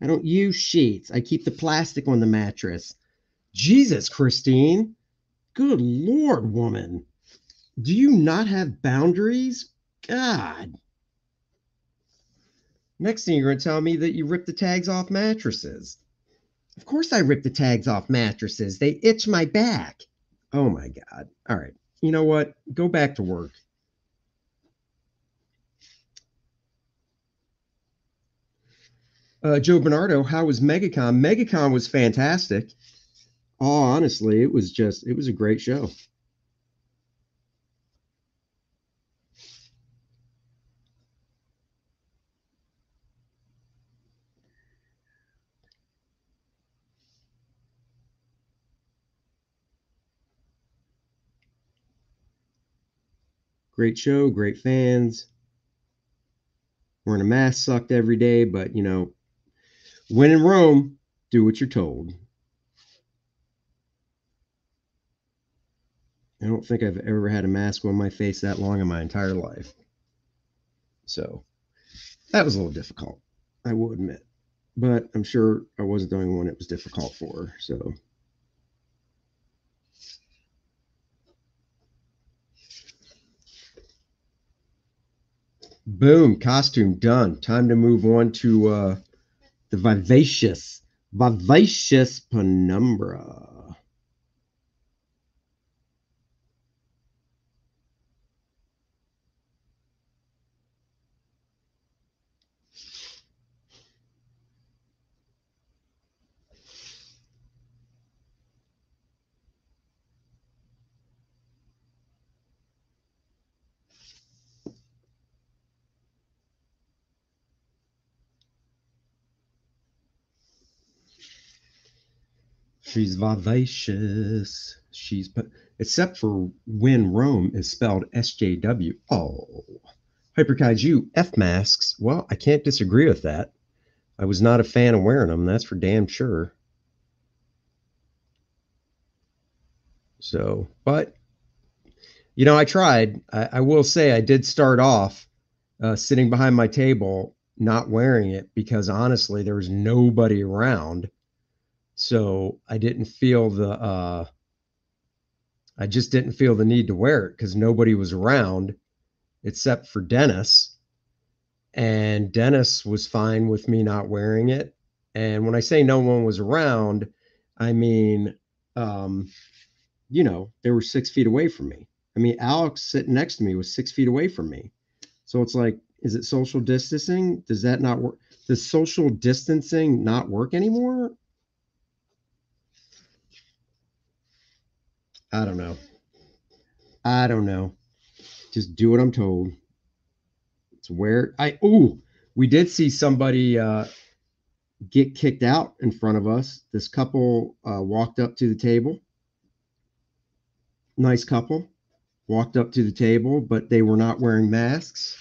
I don't use sheets. I keep the plastic on the mattress. Jesus, Christine. Good Lord, woman. Do you not have boundaries? God. Next thing you're going to tell me that you rip the tags off mattresses. Of course I rip the tags off mattresses. They itch my back. Oh my God. All right. You know what? Go back to work. Joe Bernardo, how was MegaCon? MegaCon was fantastic. Oh, honestly, it was a great show. Great show, great fans. Wearing a mask sucked every day, but you know, when in Rome, do what you're told. I don't think I've ever had a mask on my face that long in my entire life. So that was a little difficult, I will admit. But I'm sure I wasn't the only one it was difficult for. So boom, costume done. Time to move on to the vivacious penumbra. She's vivacious. Except for when Rome is spelled SJW. Oh, Hyper Kaiju F masks. Well, I can't disagree with that. I was not a fan of wearing them. That's for damn sure. So, but you know, I tried. I will say I did start off sitting behind my table not wearing it because honestly, there was nobody around. So I just didn't feel the need to wear it because nobody was around except for Dennis. And Dennis was fine with me not wearing it. And when I say no one was around, I mean, um, you know, they were 6 feet away from me. I mean, Alex sitting next to me was 6 feet away from me. So it's like, is it social distancing? Does that not work? Does social distancing not work anymore? I don't know. I don't know. Just do what I'm told. It's where we did see somebody get kicked out in front of us. This couple walked up to the table. Nice couple. Walked up to the table, but they were not wearing masks.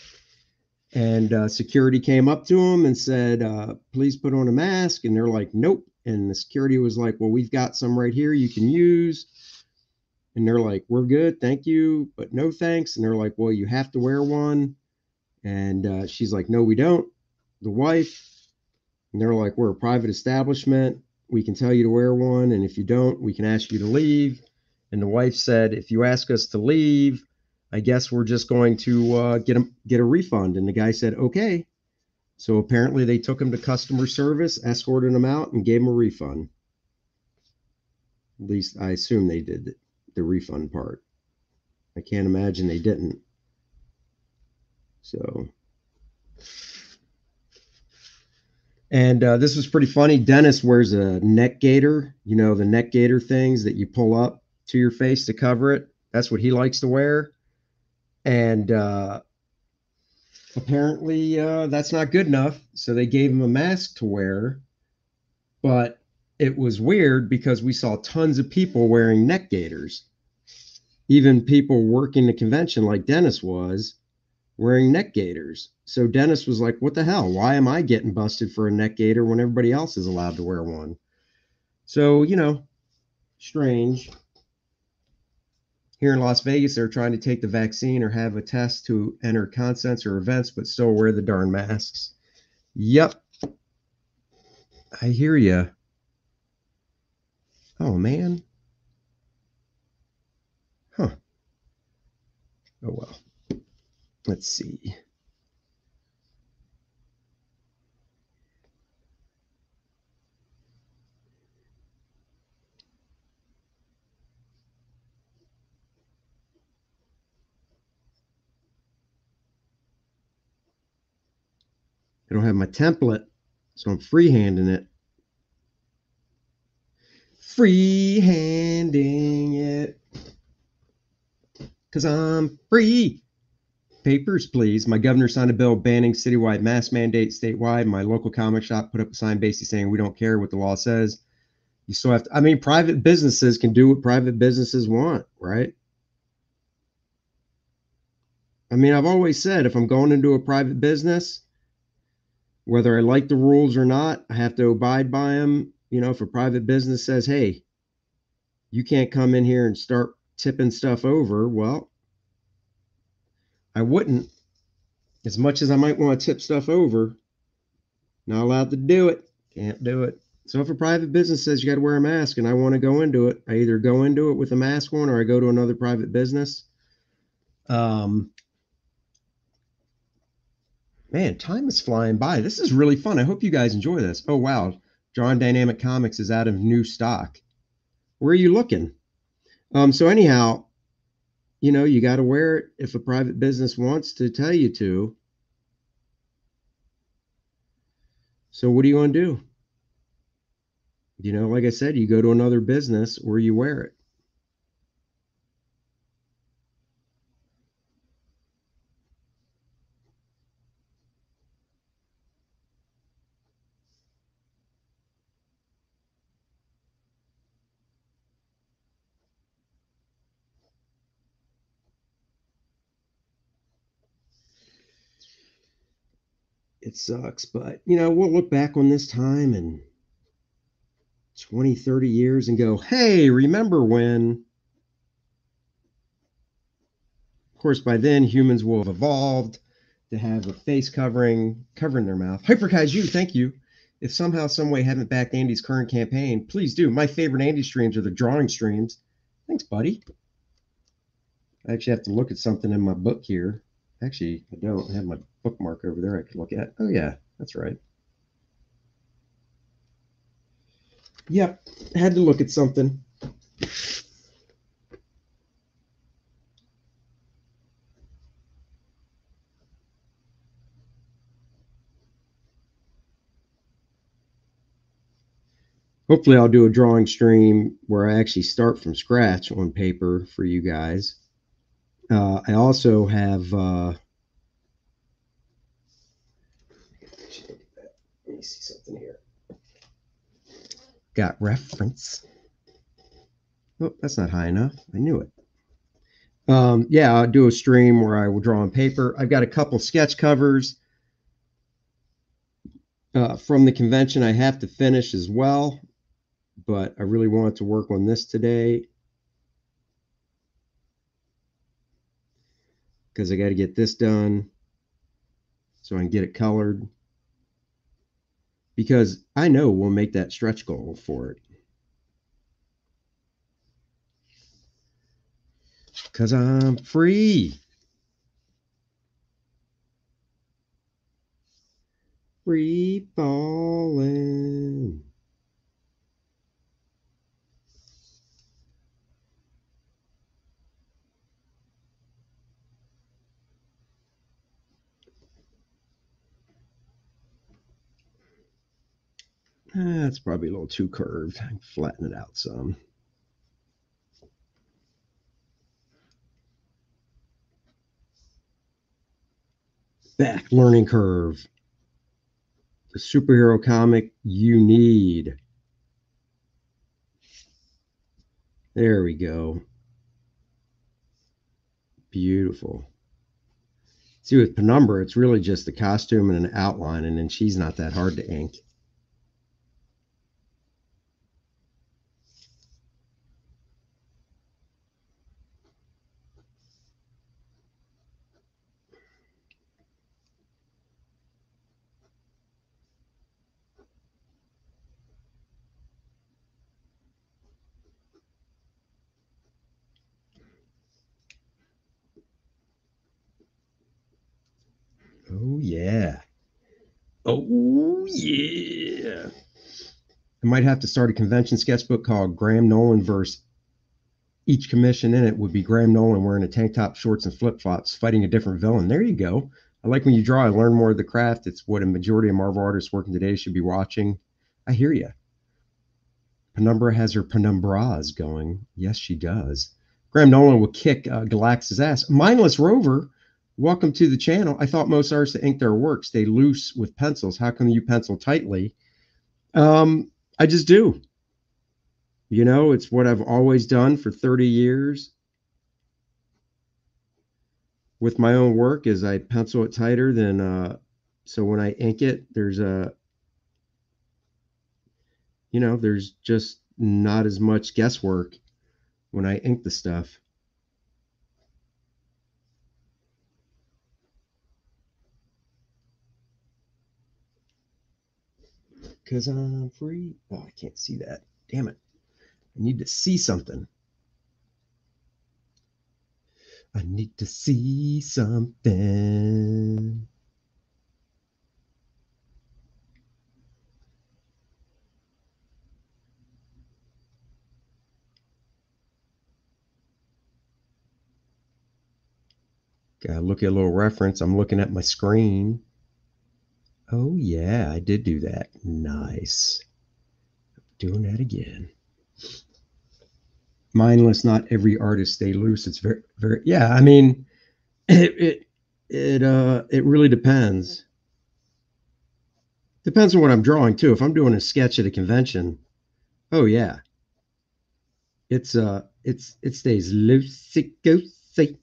And security came up to them and said, please put on a mask. And they're like, nope. And the security was like, well, we've got some right here you can use. And they're like, we're good. Thank you. But no thanks. And they're like, well, you have to wear one. And she's like, no, we don't. The wife. And they're like, we're a private establishment. We can tell you to wear one. And if you don't, we can ask you to leave. And the wife said, if you ask us to leave, I guess we're just going to get a refund. And the guy said, okay. So apparently they took him to customer service, escorted him out, and gave him a refund. At least I assume they did the refund part. I can't imagine they didn't. So, and this was pretty funny. Dennis wears a neck gaiter, you know, the neck gaiter things that you pull up to your face to cover it. That's what he likes to wear. And apparently that's not good enough. So they gave him a mask to wear. But it was weird because we saw tons of people wearing neck gaiters. Even people working the convention like Dennis was wearing neck gaiters. So Dennis was like, what the hell? Why am I getting busted for a neck gaiter when everybody else is allowed to wear one? So, you know, strange. Here in Las Vegas, they're trying to take the vaccine or have a test to enter concerts or events, but still wear the darn masks. Yep. I hear you. Oh, man. Huh. Oh, well. Let's see. I don't have my template, so I'm freehanding it. Freehanding it. Because I'm free. Papers, please. My governor signed a bill banning citywide mask mandate statewide. My local comic shop put up a sign basically saying we don't care what the law says. You still have to, I mean, private businesses can do what private businesses want, right? I mean, I've always said if I'm going into a private business, Whether I like the rules or not, I have to abide by them. You know, if a private business says, hey, you can't come in here and start tipping stuff over, well, I wouldn't. As much as I might want to tip stuff over, not allowed to do it. Can't do it. So if a private business says you got to wear a mask and I want to go into it, I either go into it with a mask on or I go to another private business. Man, time is flying by. This is really fun. I hope you guys enjoy this. Oh, wow. Drawn Dynamic Comics is out of new stock. Where are you looking? So anyhow, you know, you got to wear it if a private business wants to tell you to. So what are you going to do? You know, like I said, you go to another business or you wear it. It sucks, but, you know, we'll look back on this time in 20, 30 years and go, hey, remember when? Of course, by then, humans will have evolved to have a face covering their mouth. Hyperkaiju, thank you. If somehow, some way, haven't backed Andy's current campaign, please do. My favorite Andy streams are the drawing streams. Thanks, buddy. I actually have to look at something in my book here. Actually, I don't have my bookmark over there I could look at. Oh, yeah, that's right. Yep, had to look at something. Hopefully I'll do a drawing stream where I actually start from scratch on paper for you guys. I also have let me see something here. Got reference. Oh, that's not high enough. I knew it. Yeah, I'll do a stream where I will draw on paper. I've got a couple sketch covers from the convention I have to finish as well, but I really wanted to work on this today because I got to get this done so I can get it colored, because I know we'll make that stretch goal for it. Because I'm free. Free falling. That's probably a little too curved. I can flatten it out some. Back learning curve. The superhero comic you need. There we go. Beautiful. See, with Penumbra, it's really just the costume and an outline, and then she's not that hard to ink. Oh, yeah. Oh, yeah. I might have to start a convention sketchbook called Graham Nolan verse. Each commission in it would be Graham Nolan wearing a tank top, shorts, and flip-flops fighting a different villain. There you go. I like when you draw, I learn more of the craft. It's what a majority of Marvel artists working today should be watching. I hear you. Penumbra has her penumbras going. Yes, she does. Graham Nolan will kick Galax's ass. Mindless Rover, welcome to the channel. I thought most artists that ink their work stay loose with pencils. How come you pencil tightly? I just do. You know, it's what I've always done for 30 years with my own work, is I pencil it tighter than So when I ink it, there's there's just not as much guesswork when I ink the stuff. Because I'm free. Oh, I can't see that. Damn it. I need to see something. I need to see something. Gotta look at a little reference. I'm looking at my screen. Oh, yeah, I did do that. Nice. Doing that again. Mindless, not every artist stay loose. It's very, very, yeah, I mean, it really depends. Depends on what I'm drawing too. If I'm doing a sketch at a convention, oh yeah, it stays loosey goosey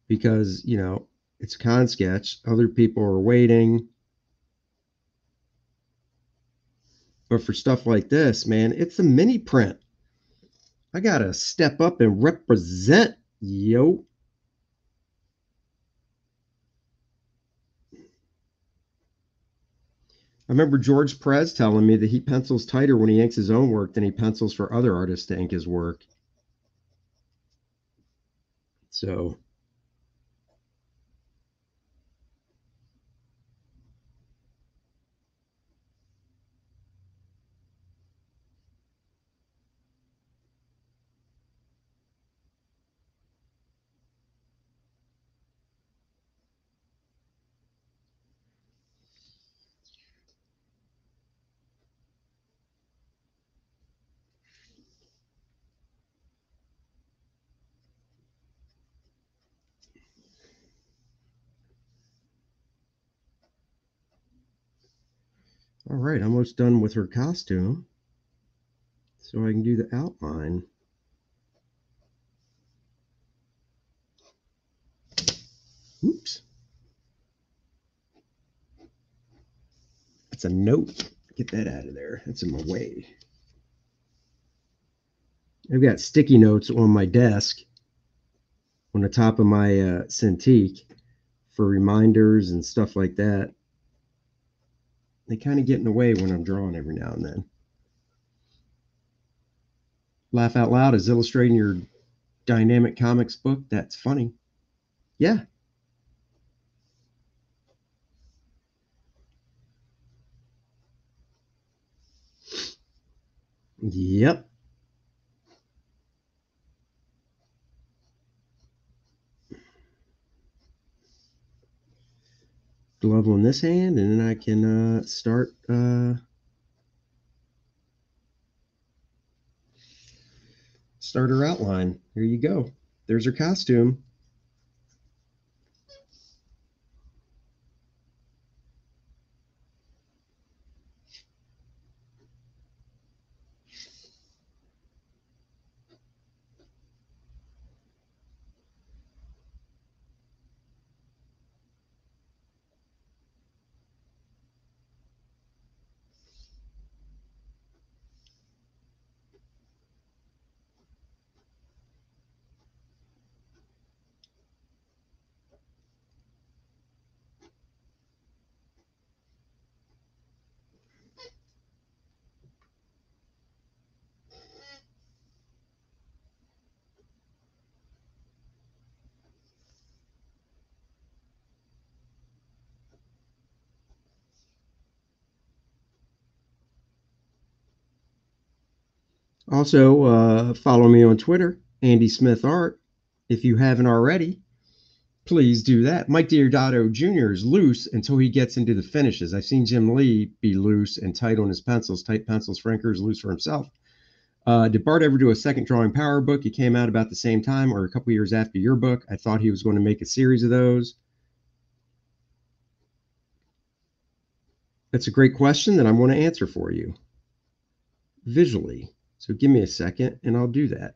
because it's a con sketch. Other people are waiting, but for stuff like this, man, it's a mini print. I gotta step up and represent, yo. I remember George Perez telling me that he pencils tighter when he inks his own work than he pencils for other artists to ink his work. So, all right, almost done with her costume. So I can do the outline. Oops. That's a note. Get that out of there. That's in my way. I've got sticky notes on my desk on the top of my Cintiq for reminders and stuff like that. They kind of get in the way when I'm drawing every now and then. Laugh Out Loud is illustrating your dynamic comics book. That's funny. Yeah. Yep. Glove on this hand, and then I can start her outline. Here you go. There's her costume. Also, follow me on Twitter, Andy Smith Art. If you haven't already, please do that. Mike Diodato Jr. is loose until he gets into the finishes. I've seen Jim Lee be loose and tight on his pencils. Tight pencils. Franker is loose for himself. Did Bart ever do a second drawing power book? It came out about the same time or a couple years after your book. I thought he was going to make a series of those. That's a great question that I'm going to answer for you visually. So give me a second and I'll do that.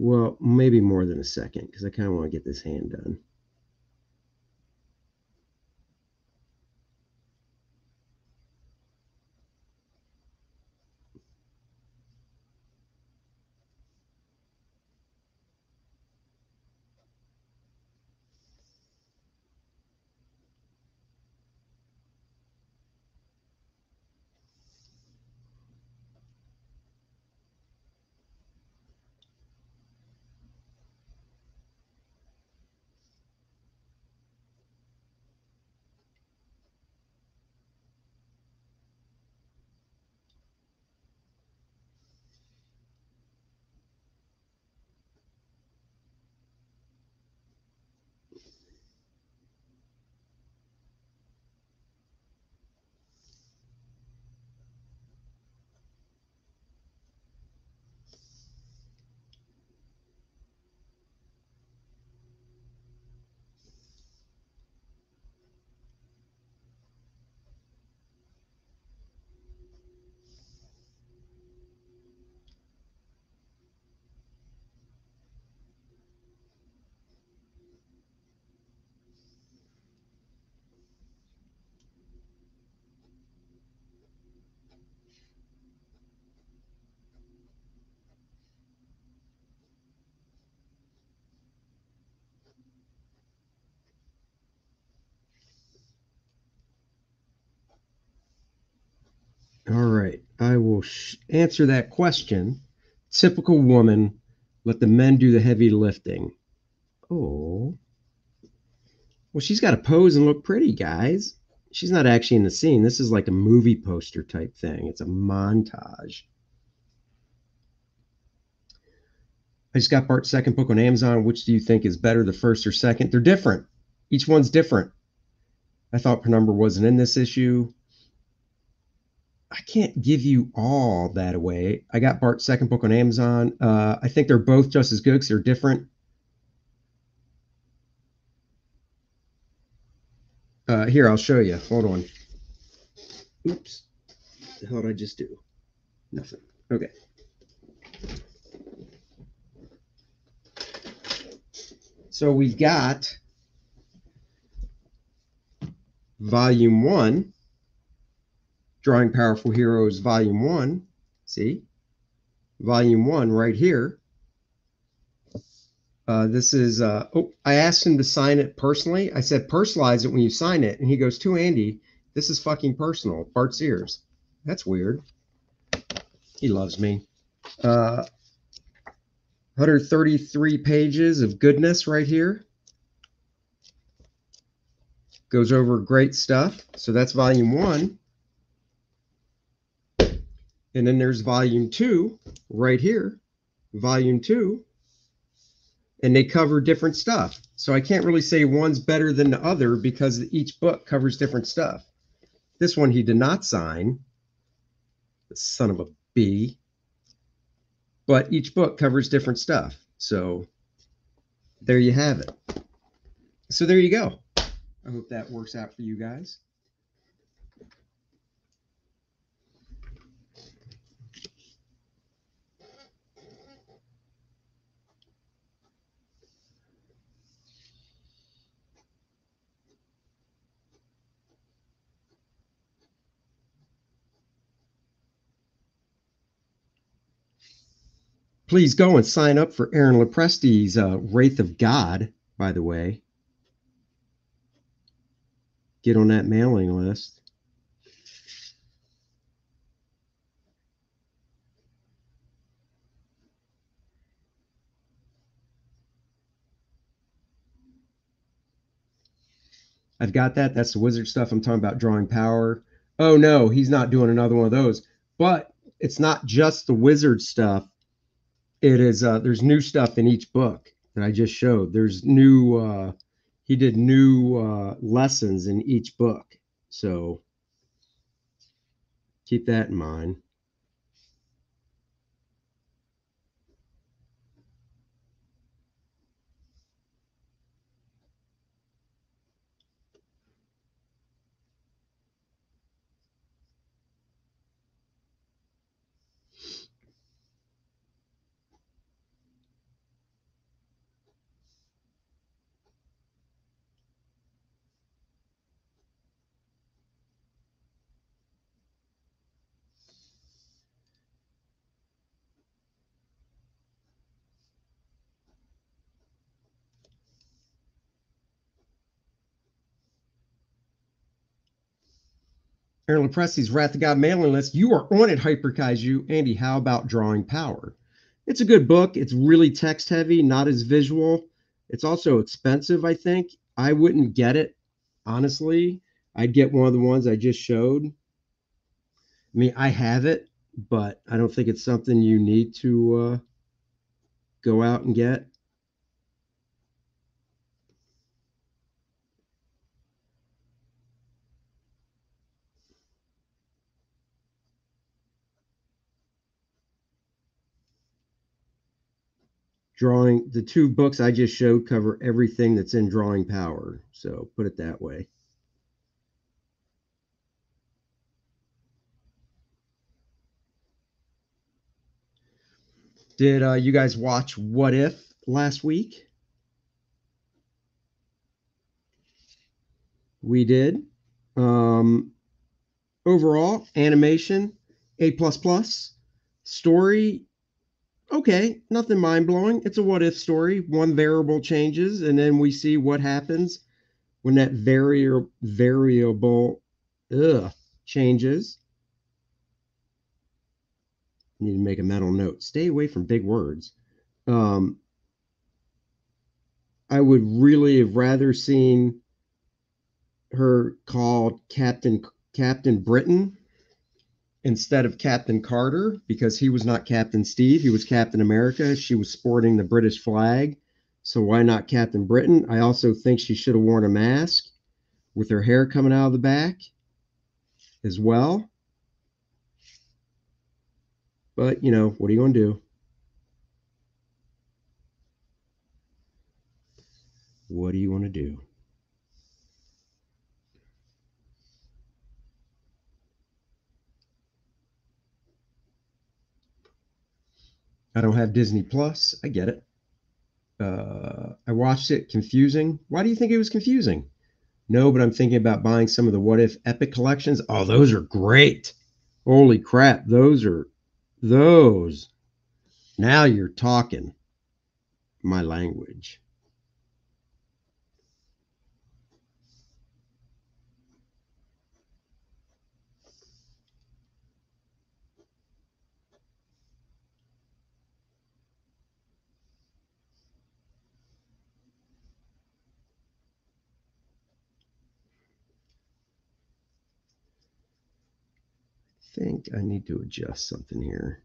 Well, maybe more than a second because I kind of want to get this hand done. All right, I will answer that question. Typical woman, let the men do the heavy lifting. Oh, well, she's got to pose and look pretty, guys. She's not actually in the scene. This is like a movie poster type thing. It's a montage. I just got Bart's second book on Amazon. Which do you think is better, the first or second? They're different. Each one's different. I thought Penumbra wasn't in this issue. I can't give you all that away. I got Bart's second book on Amazon. I think they're both just as good because they're different. Here, I'll show you. Hold on. Oops. What the hell did I just do? Nothing. Okay. So we've got Volume 1, Drawing Powerful Heroes, Volume 1. See? Volume 1 right here. This is, I asked him to sign it personally. I said, personalize it when you sign it. And he goes, to Andy, this is fucking personal. Bart Sears. That's weird. He loves me. 133 pages of goodness right here. Goes over great stuff. So that's volume 1. And then there's volume 2 right here. Volume 2. And they cover different stuff. So I can't really say one's better than the other because each book covers different stuff. This one he did not sign. The son of a bee. But each book covers different stuff. So there you have it. So there you go. I hope that works out for you guys. Please go and sign up for Aaron Lopresti's Wraith of God, by the way. Get on that mailing list. I've got that. That's the wizard stuff. I'm talking about drawing power. Oh, no, he's not doing another one of those. But it's not just the wizard stuff. It is, there's new stuff in each book that I just showed. There's new, he did new lessons in each book. So keep that in mind. Aaron Lepresti's Wrath of God mailing list. You are on it, Hyper Kaiju. Andy, how about Drawing Power? It's a good book. It's really text heavy, not as visual. It's also expensive, I think. I wouldn't get it, honestly. I'd get one of the ones I just showed. I mean, I have it, but I don't think it's something you need to go out and get. Drawing, the two books I just showed cover everything that's in Drawing Power. So put it that way. Did you guys watch What If last week? We did. Um, Overall, animation A plus plus. Story okay, nothing mind blowing. It's a what if story. One variable changes, and then we see what happens when that variable changes. I need to make a mental note. Stay away from big words. Um, I would really have rather seen her called Captain Britain instead of Captain Carter because he was not Captain Steve. He was Captain America. She was sporting the British flag. So why not Captain Britain? I also think she should have worn a mask with her hair coming out of the back as well. But, what are you going to do? What do you want to do? I don't have Disney Plus. I get it. I watched it. Confusing. Why do you think it was confusing? No, but I'm thinking about buying some of the What If Epic collections. Oh, those are great. Holy crap. Those. Now you're talking my language. I think I need to adjust something here.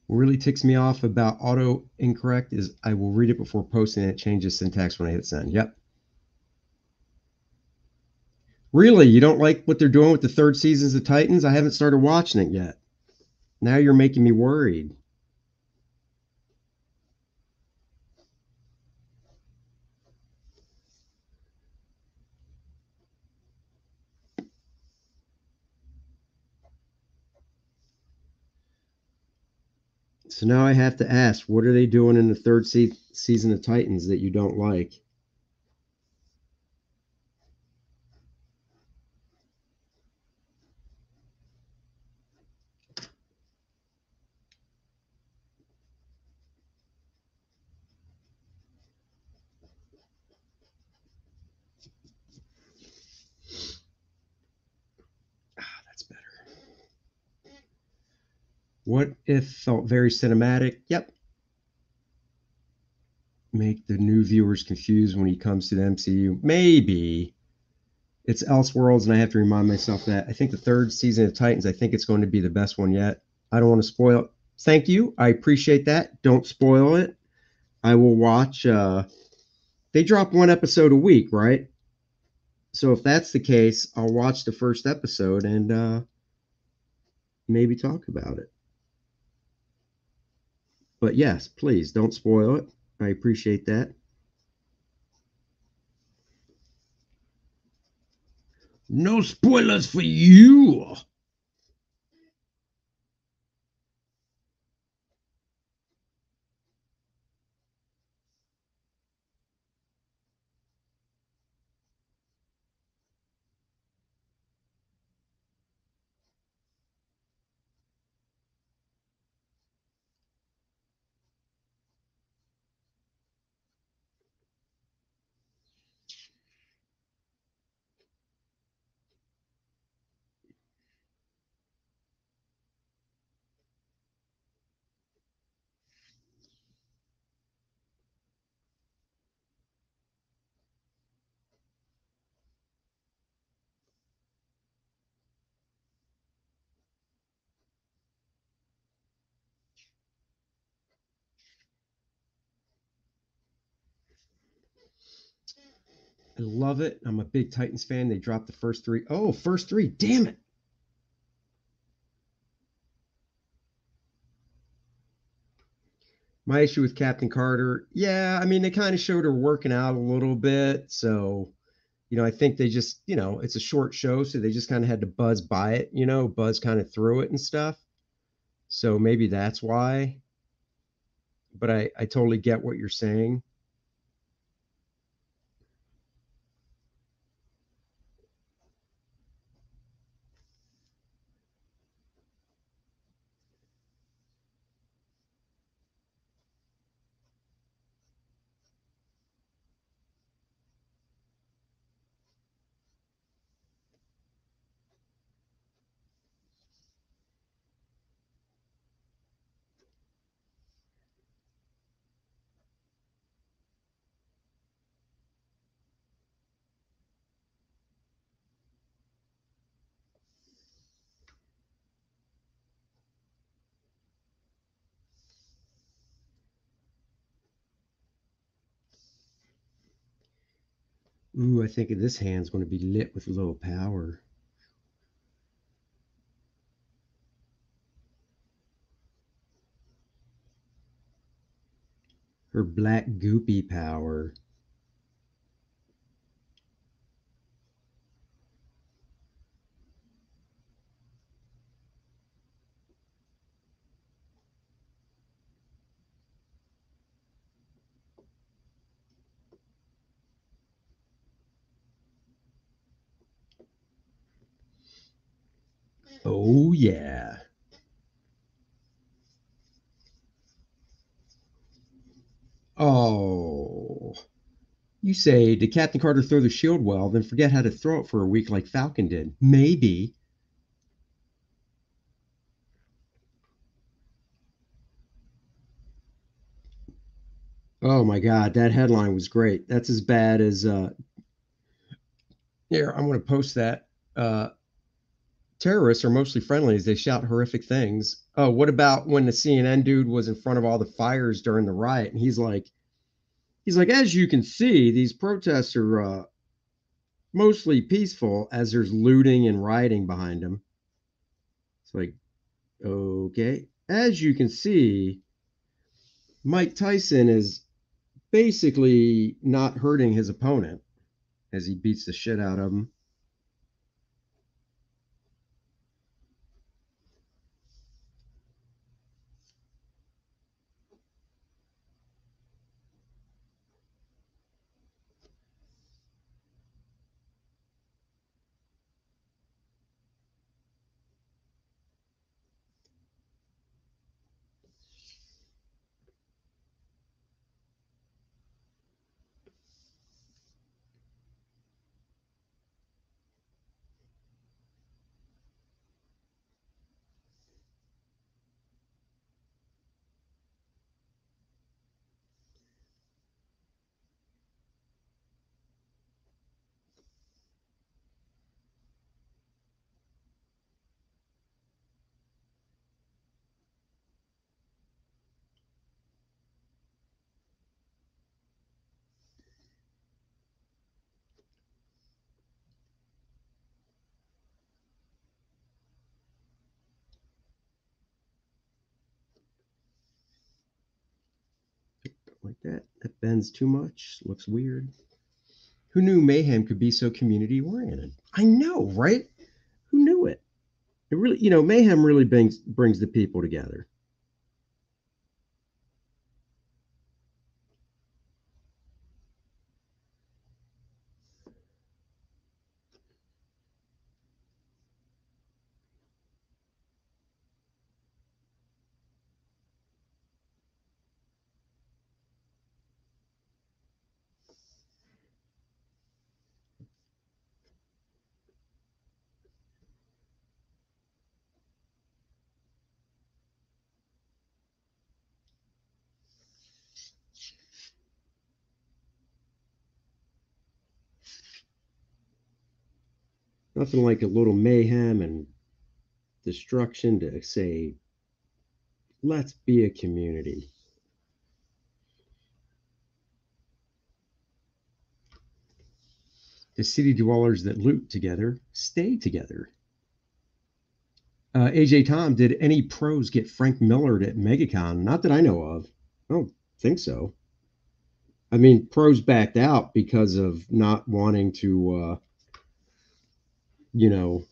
What really ticks me off about auto incorrect is I will read it before posting and it changes syntax when I hit send. Yep. Really? You don't like what they're doing with the third seasons of Titans? I haven't started watching it yet. Now you're making me worried. So now I have to ask, what are they doing in the third season of Titans that you don't like? Ah, that's better. What if felt very cinematic? Yep. Make the new viewers confused when he comes to the MCU? Maybe. It's Elseworlds, and I have to remind myself that I think the third season of Titans, I think it's going to be the best one yet. I don't want to spoil it. Thank you. I appreciate that. Don't spoil it. I will watch. They drop one episode a week, right? So if that's the case, I'll watch the first episode and maybe talk about it. But yes, please don't spoil it. I appreciate that. No spoilers for you. I love it. I'm a big Titans fan. They dropped the first three. Oh, first three. Damn it. My issue with Captain Carter, yeah, I mean, they kind of showed her working out a little bit. So, I think they just, it's a short show. So they just kind of had to buzz by it, buzz kind of through it and stuff. So maybe that's why. But I totally get what you're saying. Ooh, I think this hand's going to be lit with a little power. Her black goopy power. Oh, yeah. Oh. You say, did Captain Carter throw the shield well, then forget how to throw it for a week like Falcon did? Maybe. Oh my God, that headline was great. That's as bad as here, I'm gonna post that. Terrorists are mostly friendly as they shout horrific things. Oh, what about when the CNN dude was in front of all the fires during the riot and he's like, as you can see, these protests are mostly peaceful as there's looting and rioting behind them. It's like, okay. As you can see, Mike Tyson is basically not hurting his opponent as he beats the shit out of him. Like that. That bends too much. Looks weird. Who knew mayhem could be so community oriented? I know, right? Who knew it? It really, mayhem really brings the people together. Nothing like a little mayhem and destruction to say, let's be a community. The city dwellers that loot together stay together. AJ Tom, did any pros get Frank Miller at MegaCon? Not that I know of. I don't think so. I mean, pros backed out because of not wanting to, you know,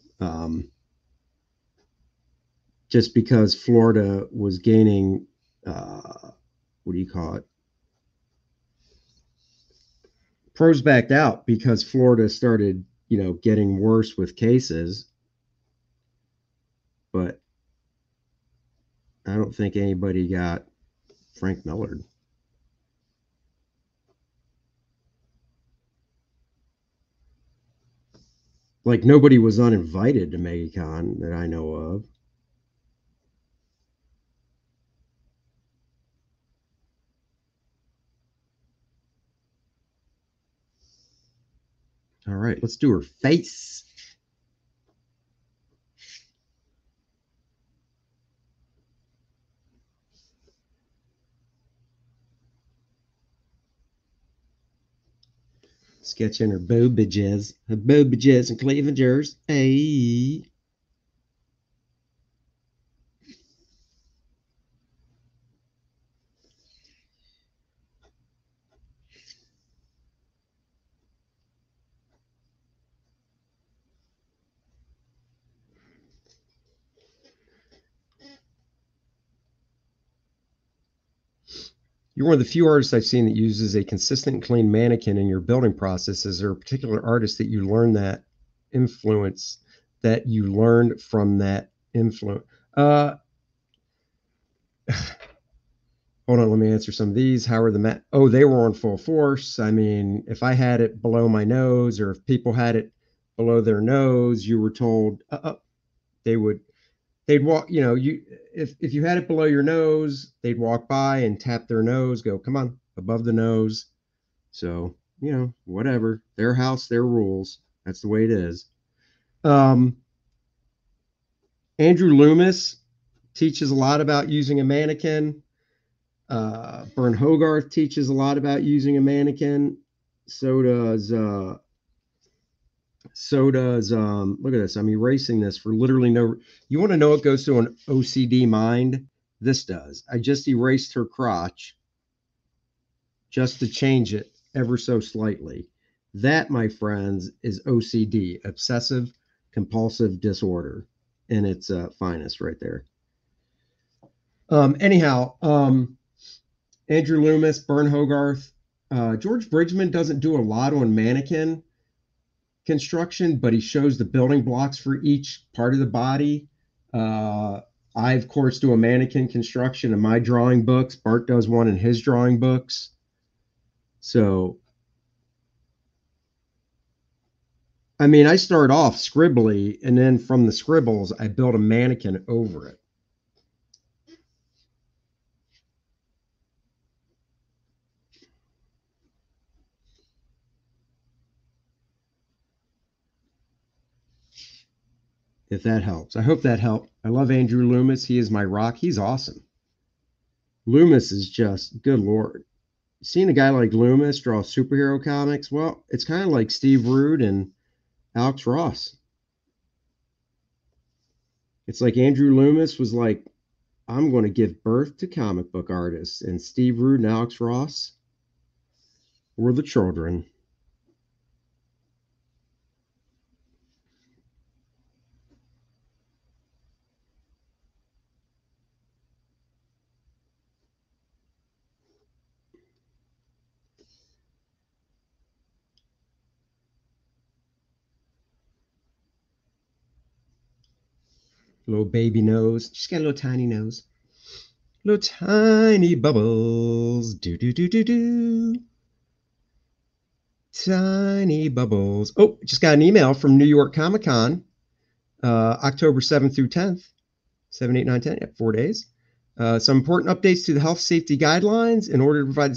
just because Florida was gaining, what do you call it? Pros backed out because Florida started, getting worse with cases. But I don't think anybody got Frank Miller. Like, nobody was uninvited to MegaCon that I know of. All right, let's do her face. Sketching her bobages and cleavages. Hey. You're one of the few artists I've seen that uses a consistent, clean mannequin in your building process. Is there a particular artist that you learned from that influence? Hold on, let me answer some of these. How are the Oh, they were on full force. I mean, if I had it below my nose, or if people had it below their nose, you were told they'd walk. If you had it below your nose, they'd walk by and tap their nose, go, come on, above the nose. So, whatever. Their house, their rules. That's the way it is. Andrew Loomis teaches a lot about using a mannequin. Bern Hogarth teaches a lot about using a mannequin. So does look at this. I'm erasing this for literally no. You want to know what goes through an OCD mind? This does. I just erased her crotch just to change it ever so slightly. That, my friends, is OCD, obsessive compulsive disorder, in its finest right there. Anyhow, Andrew Loomis, Bern Hogarth, George Bridgman doesn't do a lot on mannequin construction, but he shows the building blocks for each part of the body. I, of course, do a mannequin construction in my drawing books. Bart does one in his drawing books. So, I mean, I start off scribbly, and then from the scribbles, I build a mannequin over it. If that helps. I hope that helped. I love Andrew Loomis. He is my rock. He's awesome. Loomis is just, good Lord. Seeing a guy like Loomis draw superhero comics, well, it's kind of like Steve Rude and Alex Ross. It's like Andrew Loomis was like, I'm going to give birth to comic book artists. And Steve Rude and Alex Ross were the children. Little baby nose. She's got a little tiny nose. Little tiny bubbles. Do, do, do, do, do. Tiny bubbles. Oh, just got an email from New York Comic Con, October 7th through 10th. 7, 8, 9, 10, 4 days. Some important updates to the health safety guidelines. In order to provide the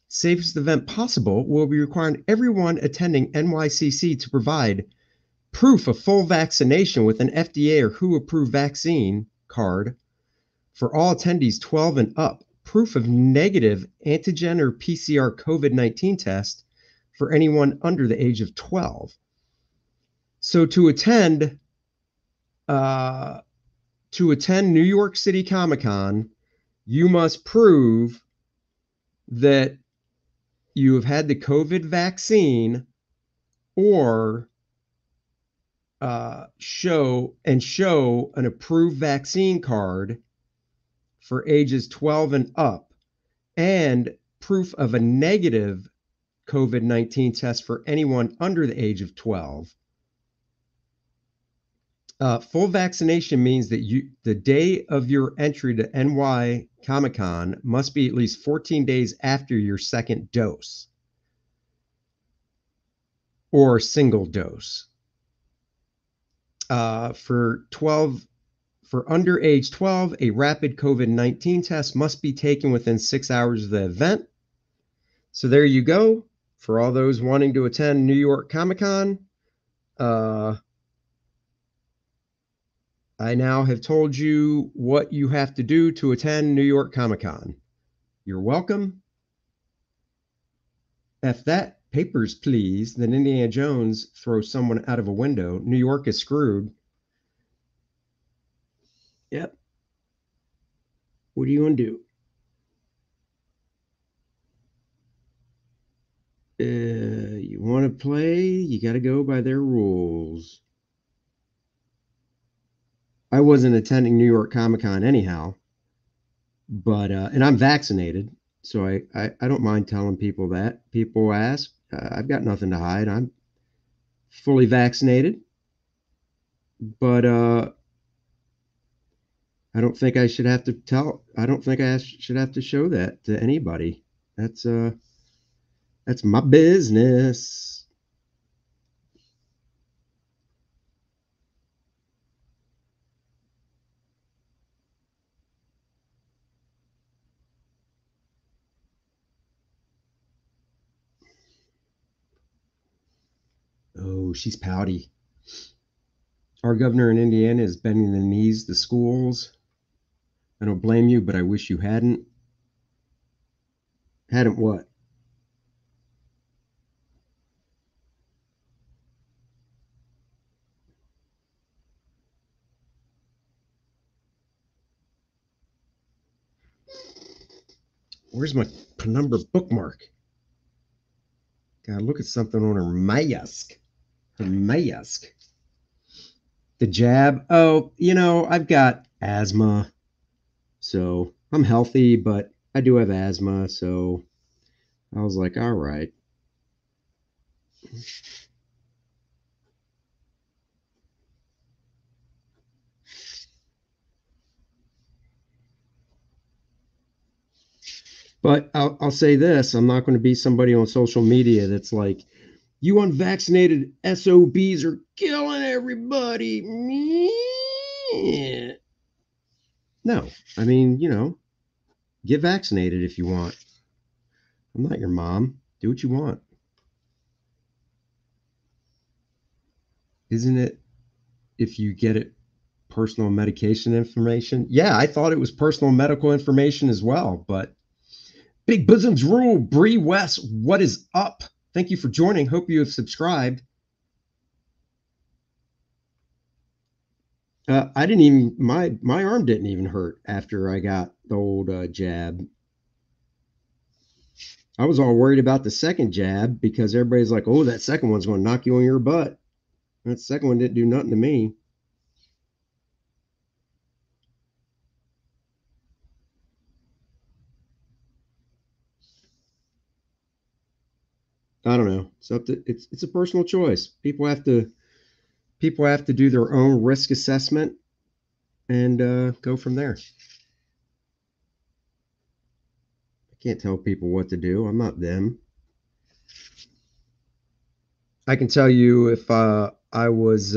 safest event possible, we'll be requiring everyone attending NYCC to provide proof of full vaccination with an FDA or WHO approved vaccine card for all attendees 12 and up, proof of negative antigen or PCR COVID-19 test for anyone under the age of 12. So to attend New York City Comic Con, you must prove that you have had the COVID vaccine or show an approved vaccine card for ages 12 and up, and proof of a negative COVID-19 test for anyone under the age of 12. Full vaccination means that the day of your entry to NY Comic Con must be at least 14 days after your second dose or single dose. For under age 12, a rapid COVID-19 test must be taken within 6 hours of the event. So there you go. For all those wanting to attend New York Comic Con, I now have told you what you have to do to attend New York Comic Con. You're welcome. F that. Papers, please. Then Indiana Jones throws someone out of a window. New York is screwed. Yep. What are you going to do? You want to play? You got to go by their rules. I wasn't attending New York Comic Con anyhow, but and I'm vaccinated, so I don't mind telling people that. People ask, I've got nothing to hide. I'm fully vaccinated, but I don't think I should have to tell. I don't think I should have to show that to anybody. That's my business. Oh, she's pouty. Our governor in Indiana is bending the knees to schools. I don't blame you, but I wish you hadn't. Hadn't what? Where's my penumbra bookmark? Gotta look at something on her mask. Her mask. The jab. Oh, I've got asthma. So I'm healthy, but I do have asthma. So I was like, all right. But I'll say this: I'm not going to be somebody on social media that's like, you unvaccinated SOBs are killing everybody. No, I mean, get vaccinated if you want. I'm not your mom. Do what you want. Isn't it if you get it personal medication information? Yeah, I thought it was personal medical information as well, but Big Bosoms Rule, Bree West, what is up? Thank you for joining. Hope you have subscribed. I didn't even my arm didn't even hurt after I got the old jab. I was all worried about the second jab because everybody's like, "Oh, that second one's going to knock you on your butt." That second one didn't do nothing to me. I don't know. It's a personal choice. People have to do their own risk assessment and go from there. I can't tell people what to do. I'm not them. I can tell you if I was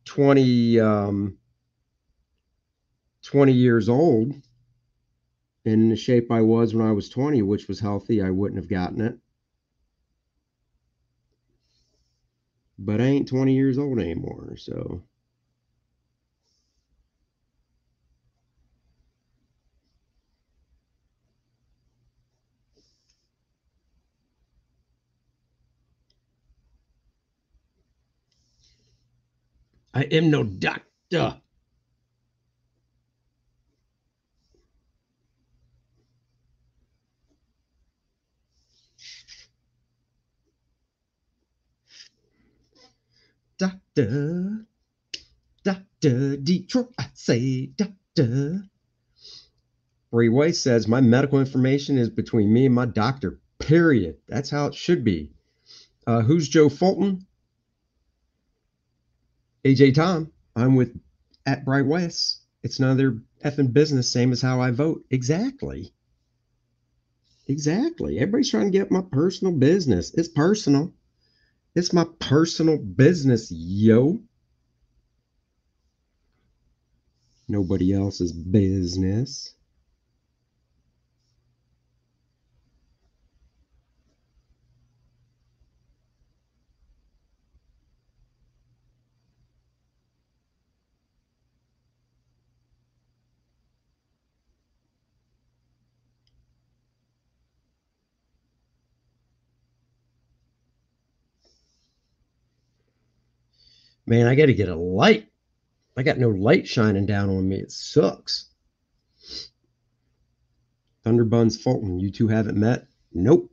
20 20 years old in the shape I was when I was 20, which was healthy, I wouldn't have gotten it. But I ain't 20 years old anymore, so I am no doctor. Doctor, Doctor Detroit, I say, Doctor. Ray White says, my medical information is between me and my doctor, period. That's how it should be. Who's Joe Fulton? AJ Tom. I'm with at Bright West. It's none of their effing business, same as how I vote. Exactly. Exactly. Everybody's trying to get my personal business. It's personal. It's my personal business, yo. Nobody else's business. Man, I got to get a light. I got no light shining down on me. It sucks. Thunderbuns Fulton, you two haven't met? Nope.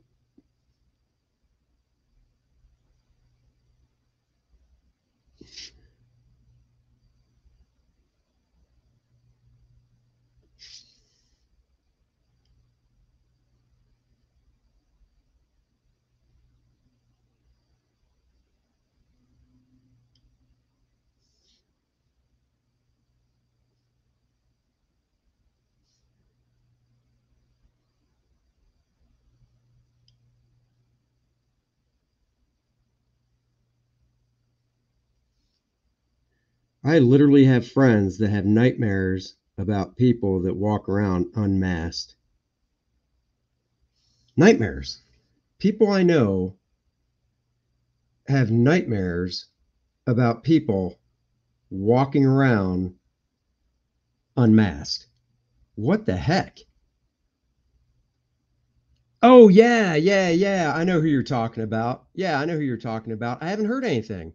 I literally have friends that have nightmares about people that walk around unmasked. Nightmares. People I know have nightmares about people walking around unmasked. What the heck? Oh, yeah, yeah, yeah. I know who you're talking about. Yeah, I know who you're talking about. I haven't heard anything.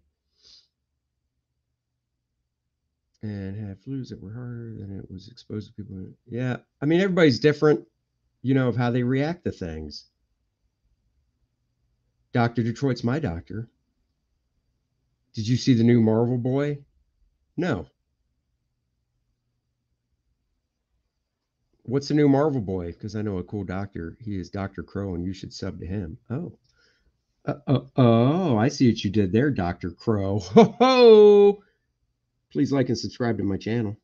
And had flus that were harder than it was exposed to people. Yeah, I mean, everybody's different, of how they react to things. Dr. Detroit's my doctor. Did you see the new Marvel boy? No. What's the new Marvel boy? Because I know a cool doctor. He is Dr. Crow, and you should sub to him. Oh. Oh, I see what you did there, Dr. Crow. Ho ho! Please like and subscribe to my channel.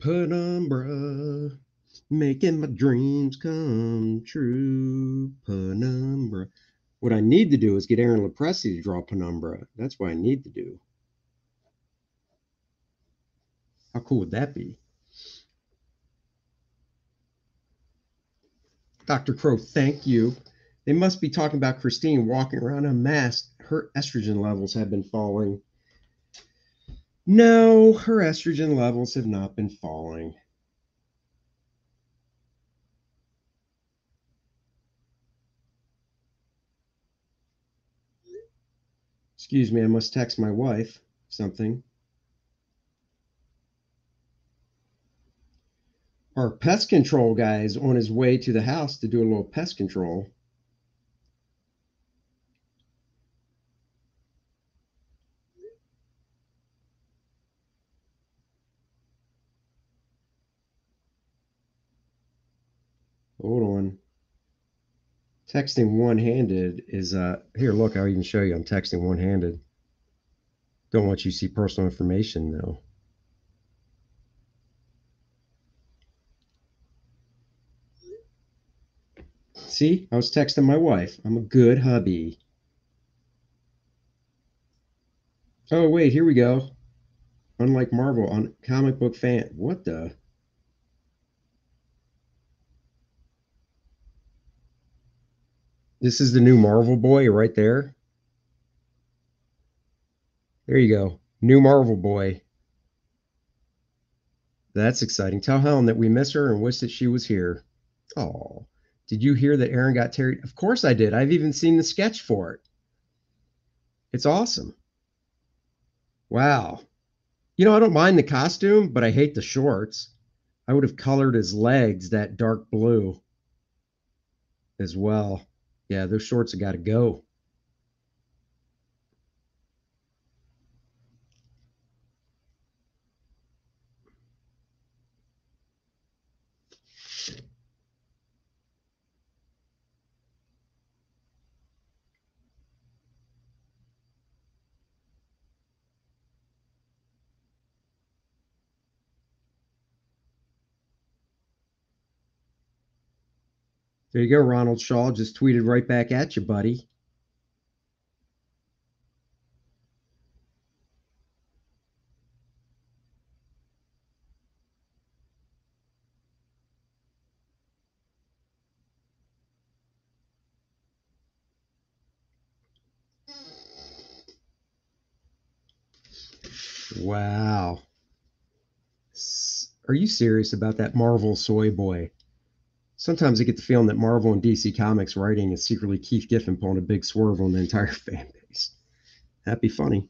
Penumbra, making my dreams come true. Penumbra. What I need to do is get Aaron Lepresti to draw Penumbra. That's what I need to do. How cool would that be? Dr. Crow, thank you. They must be talking about Christine walking around unmasked. Her estrogen levels have been falling. No, her estrogen levels have not been falling. Excuse me, I must text my wife something. Our pest control guy is on his way to the house to do a little pest control. Hold on. Texting one-handed is here, look, I'll even show you. I'm texting one-handed. Don't want you to see personal information though. See, I was texting my wife. I'm a good hubby. Oh wait, here we go. Unlike Marvel, on comic book fan. What the? This is the new Marvel boy right there. There you go. New Marvel boy. That's exciting. Tell Helen that we miss her and wish that she was here. Oh, did you hear that Aaron got Terry? Of course I did. I've even seen the sketch for it. It's awesome. Wow. I don't mind the costume, but I hate the shorts. I would have colored his legs that dark blue as well. Yeah, those shorts have got to go. There you go, Ronald Shaw just tweeted right back at you, buddy. Wow. Are you serious about that Marvel soy boy? Sometimes I get the feeling that Marvel and DC Comics writing is secretly Keith Giffen pulling a big swerve on the entire fan base. That'd be funny.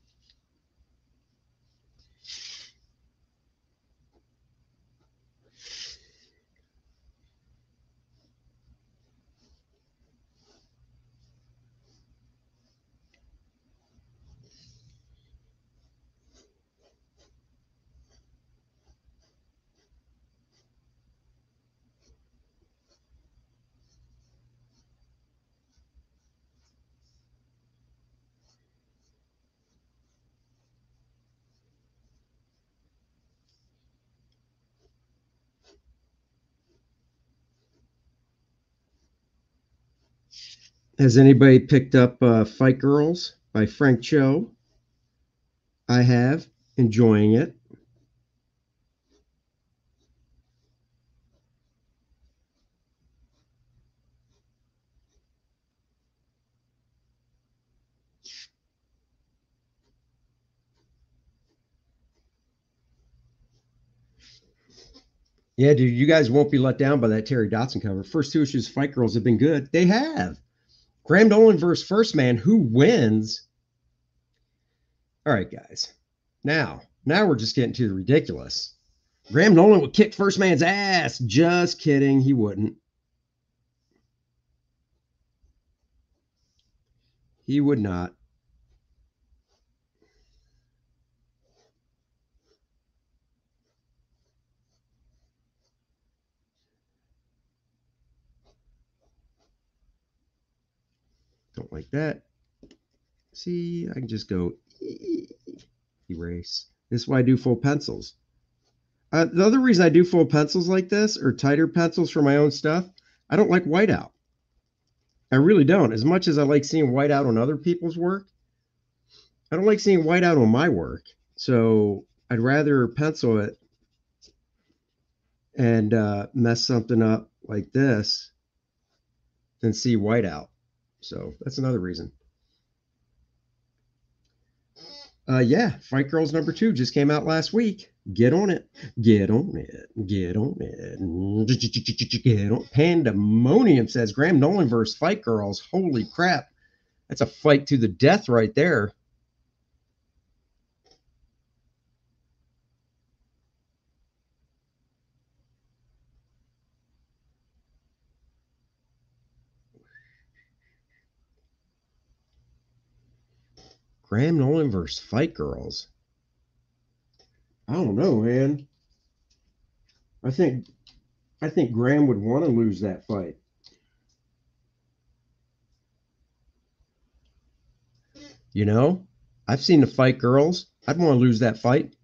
Has anybody picked up Fight Girls by Frank Cho? I have. Enjoying it. Yeah, dude, you guys won't be let down by that Terry Dotson cover. First two issues of Fight Girls have been good. They have. Graham Nolan versus 1stMAN. Who wins? All right, guys. Now we're just getting to the ridiculous. Graham Nolan would kick 1stMAN's ass. Just kidding. He wouldn't. He would not. Don't like that. See, I can just go erase. This is why I do full pencils. The other reason I do full pencils like this, or tighter pencils for my own stuff, I don't like whiteout. I really don't. As much as I like seeing whiteout on other people's work, I don't like seeing whiteout on my work. So I'd rather pencil it and mess something up like this than see whiteout. So that's another reason. Yeah, Fight Girls #2 just came out last week. Get on it. Get on it. Get on it. Get on. Pandemonium says Graham Nolan versus Fight Girls. Holy crap. That's a fight to the death right there. Graham Nolan versus Fight Girls. I don't know, man. I think I think Graham would want to lose that fight. You know, I've seen the Fight Girls. I'd want to lose that fight.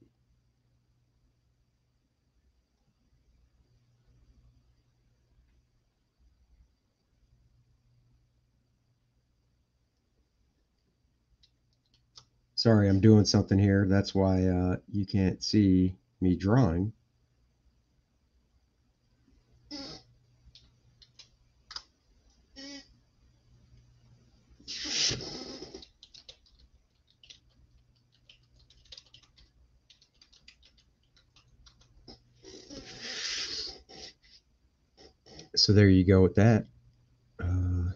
Sorry, I'm doing something here. That's why you can't see me drawing. So there you go with that. Uh,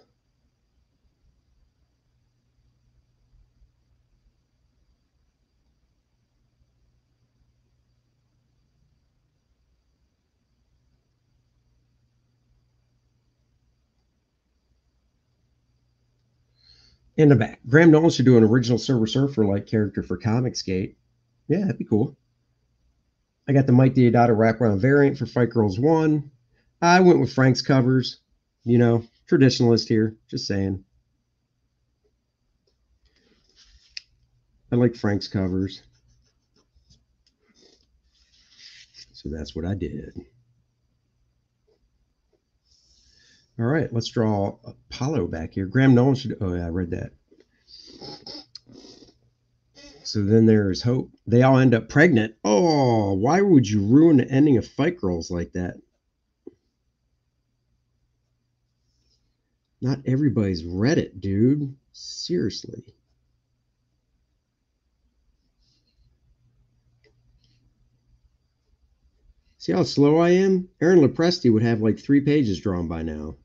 in the back, Graham Nolan should do an original Silver Surfer like character for Comicsgate. Yeah, that'd be cool. I got the Mike Deodato wraparound variant for Fight Girls 1. I went with Frank's covers. Traditionalist here. Just saying. I like Frank's covers. So that's what I did. All right, let's draw Apollo back here. Graham Nolan should. Oh, yeah, I read that. So then there's Hope. They all end up pregnant. Oh, why would you ruin the ending of Fight Girls like that? Not everybody's read it, dude. Seriously. See how slow I am? Aaron Lopresti would have like 3 pages drawn by now.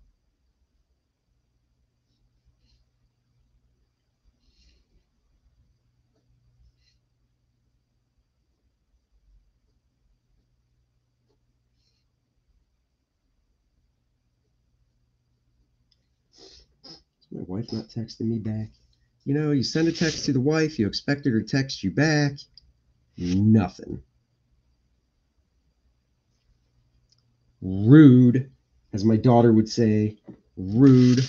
My wife not texting me back. You send a text to the wife, you expect her to text you back. Nothing. Rude, as my daughter would say. Rude.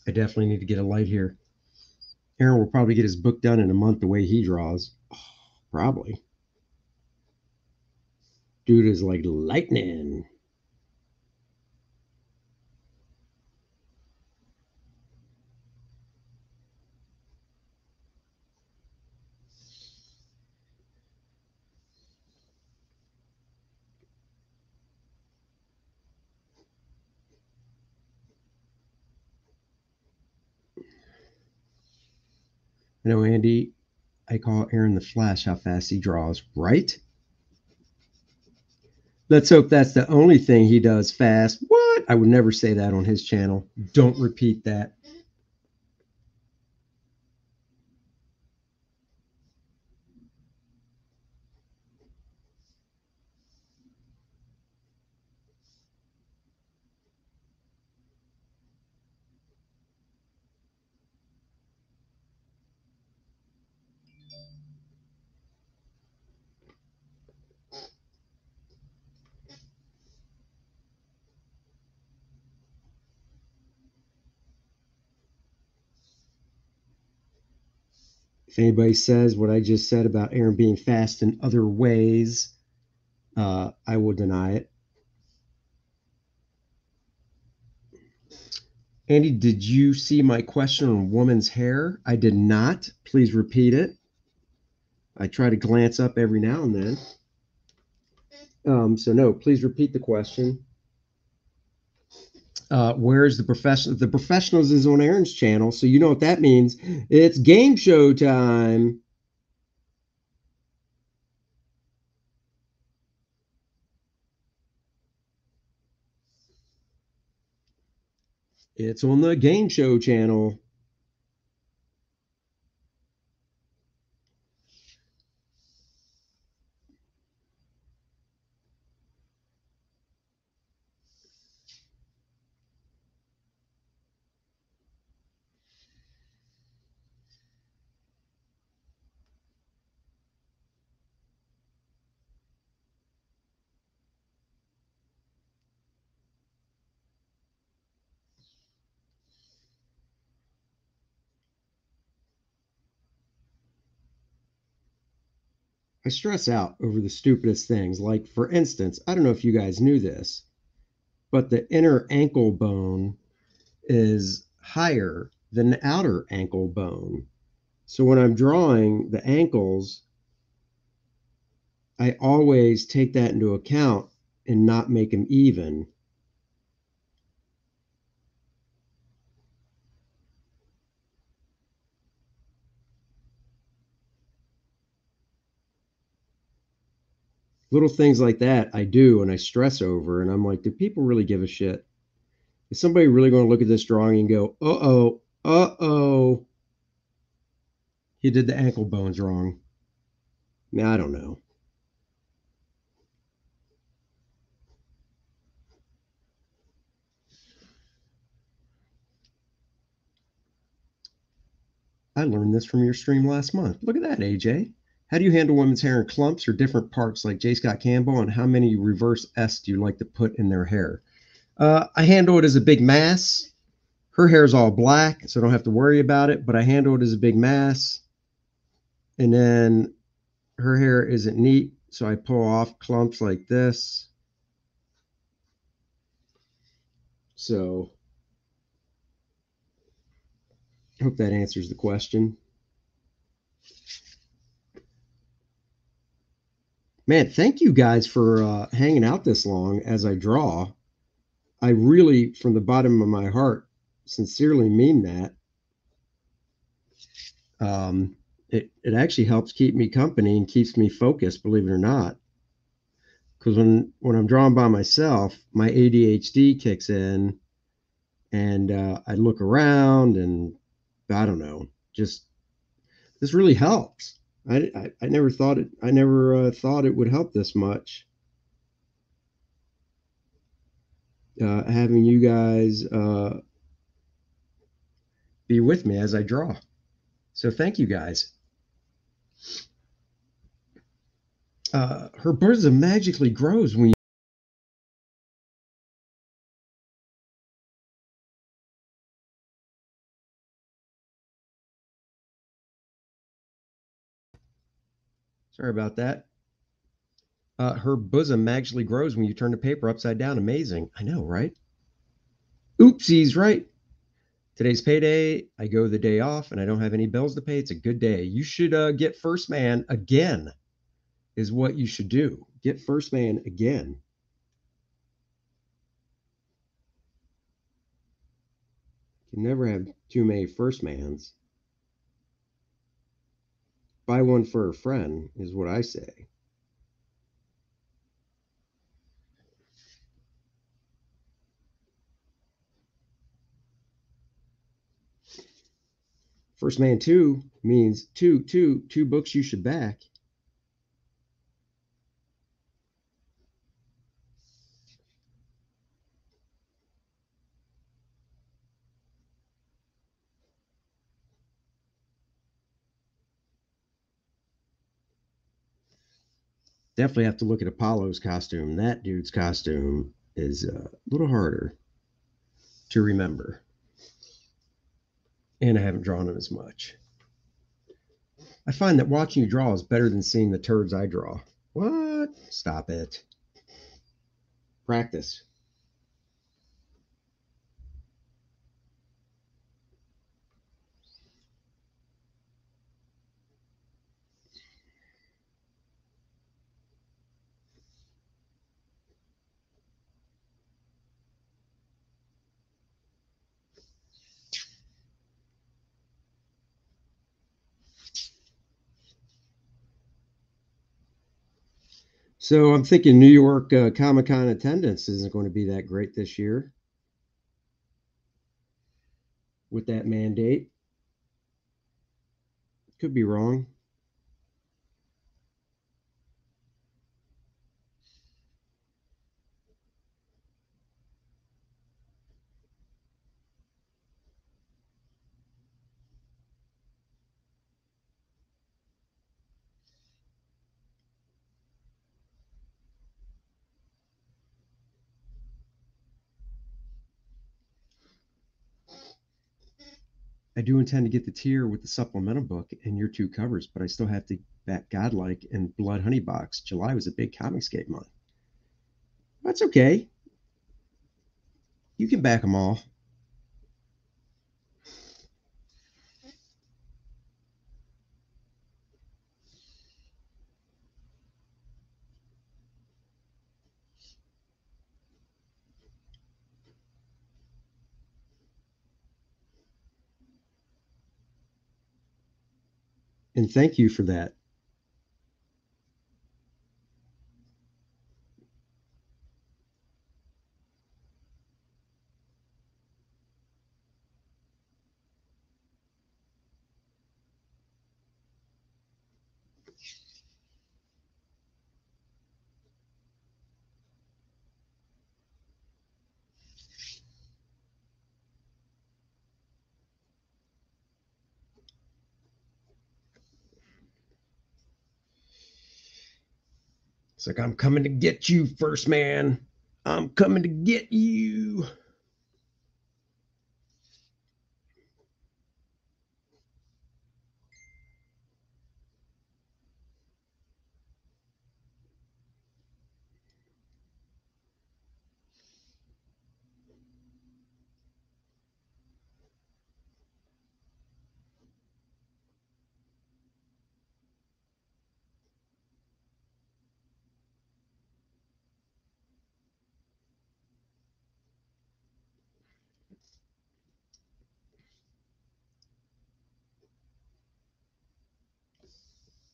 I definitely need to get a light here. Aaron will probably get his book done in a month the way he draws. Oh, probably. Dude is like lightning. Andy, I call Aaron the Flash how fast he draws, right? Let's hope that's the only thing he does fast. What? I would never say that on his channel. Don't repeat that. If anybody says what I just said about Aaron being fast in other ways, I will deny it. Andy, did you see my question on woman's hair? I did not. Please repeat it. I try to glance up every now and then. So no, please repeat the question. Where's the professional? The professionals is on Aaron's channel, so you know what that means. It's game show time. It's on the game show channel. I stress out over the stupidest things. Like, for instance, I don't know if you guys knew this, but the inner ankle bone is higher than the outer ankle bone. So when I'm drawing the ankles, I always take that into account and not make them even. Little things like that I do and I stress over, and I'm like, do people really give a shit? Is somebody really going to look at this drawing and go, uh-oh, he did the ankle bones wrong? I don't know. I learned this from your stream last month. Look at that, AJ. How do you handle women's hair in clumps or different parts like J. Scott Campbell, and how many reverse S do you like to put in their hair? I handle it as a big mass. Her hair's all black, so I don't have to worry about it, but I handle it as a big mass. And then her hair isn't neat, so I pull off clumps like this. So I hope that answers the question. Man, thank you guys for hanging out this long as I draw. I really, from the bottom of my heart, sincerely mean that. It actually helps keep me company and keeps me focused, believe it or not. Because when I'm drawing by myself, my ADHD kicks in, and I look around, and I don't know, just this really helps. I never thought it. I never thought it would help this much. Having you guys be with me as I draw. So thank you guys. Her bosom magically grows when you. Sorry about that. Her bosom magically grows when you turn the paper upside down. Amazing. I know, right? Oopsies, right? Today's payday. I go the day off and I don't have any bills to pay. It's a good day. You should get 1stMAN again, is what you should do. Get 1stMAN again. You can never have too many 1stMANs. Buy one for a friend, is what I say. 1stMAN 2 means two books you should back. Definitely have to look at Apollo's costume. That dude's costume is a little harder to remember. And I haven't drawn him as much. I find that watching you draw is better than seeing the turds I draw. What? Stop it. Practice. So I'm thinking New York Comic Con attendance isn't going to be that great this year with that mandate. Could be wrong. I do intend to get the tier with the supplemental book and your two covers, but I still have to Bat Godlike, and Blood Honey Box. July was a big Comicsgate month. That's okay. You can back them all. And thank you for that. It's like, I'm coming to get you, First Man. I'm coming to get you.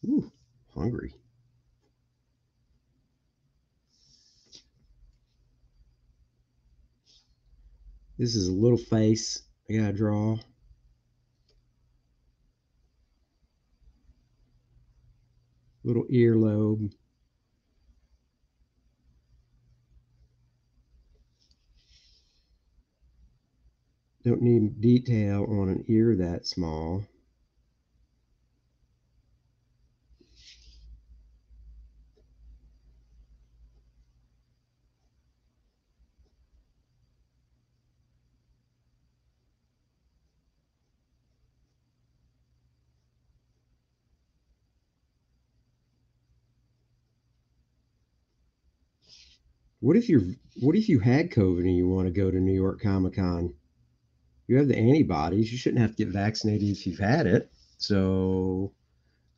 Ooh, hungry. This is a little face I gotta draw. Little earlobe. Don't need detail on an ear that small. What if you had COVID and you want to go to New York Comic Con? You have the antibodies. You shouldn't have to get vaccinated if you've had it. So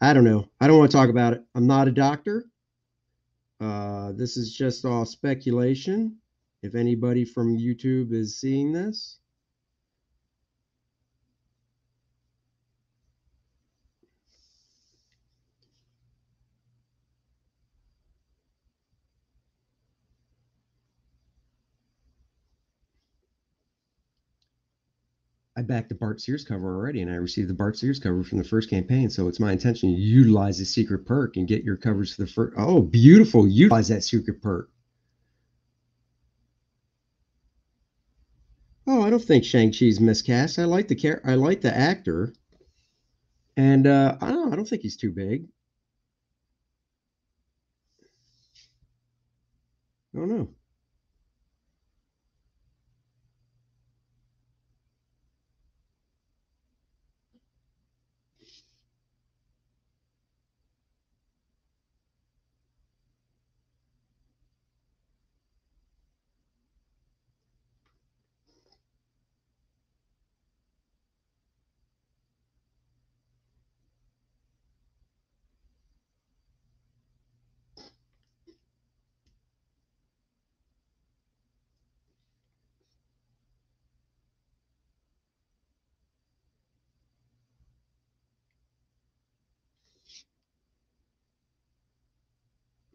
I don't know. I don't want to talk about it. I'm not a doctor. This is just all speculation. If anybody from YouTube is seeing this, I backed the Bart Sears cover already, and I received the Bart Sears cover from the first campaign. So it's my intention to utilize the secret perk and get your covers for the first. Oh, beautiful! Utilize that secret perk. Oh, I don't think Shang-Chi's miscast. I like the actor, and I don't know. I don't think he's too big. I don't know.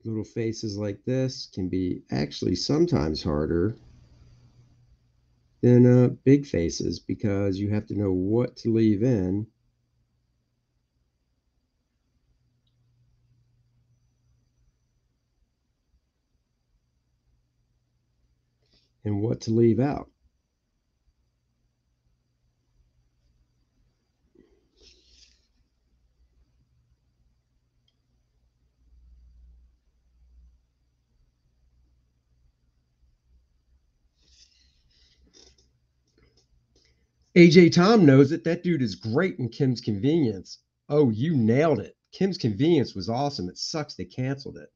Little faces like this can be actually sometimes harder than big faces because you have to know what to leave in and what to leave out. AJ Tom knows it. That dude is great in Kim's Convenience. Oh, you nailed it. Kim's Convenience was awesome. It sucks they canceled it.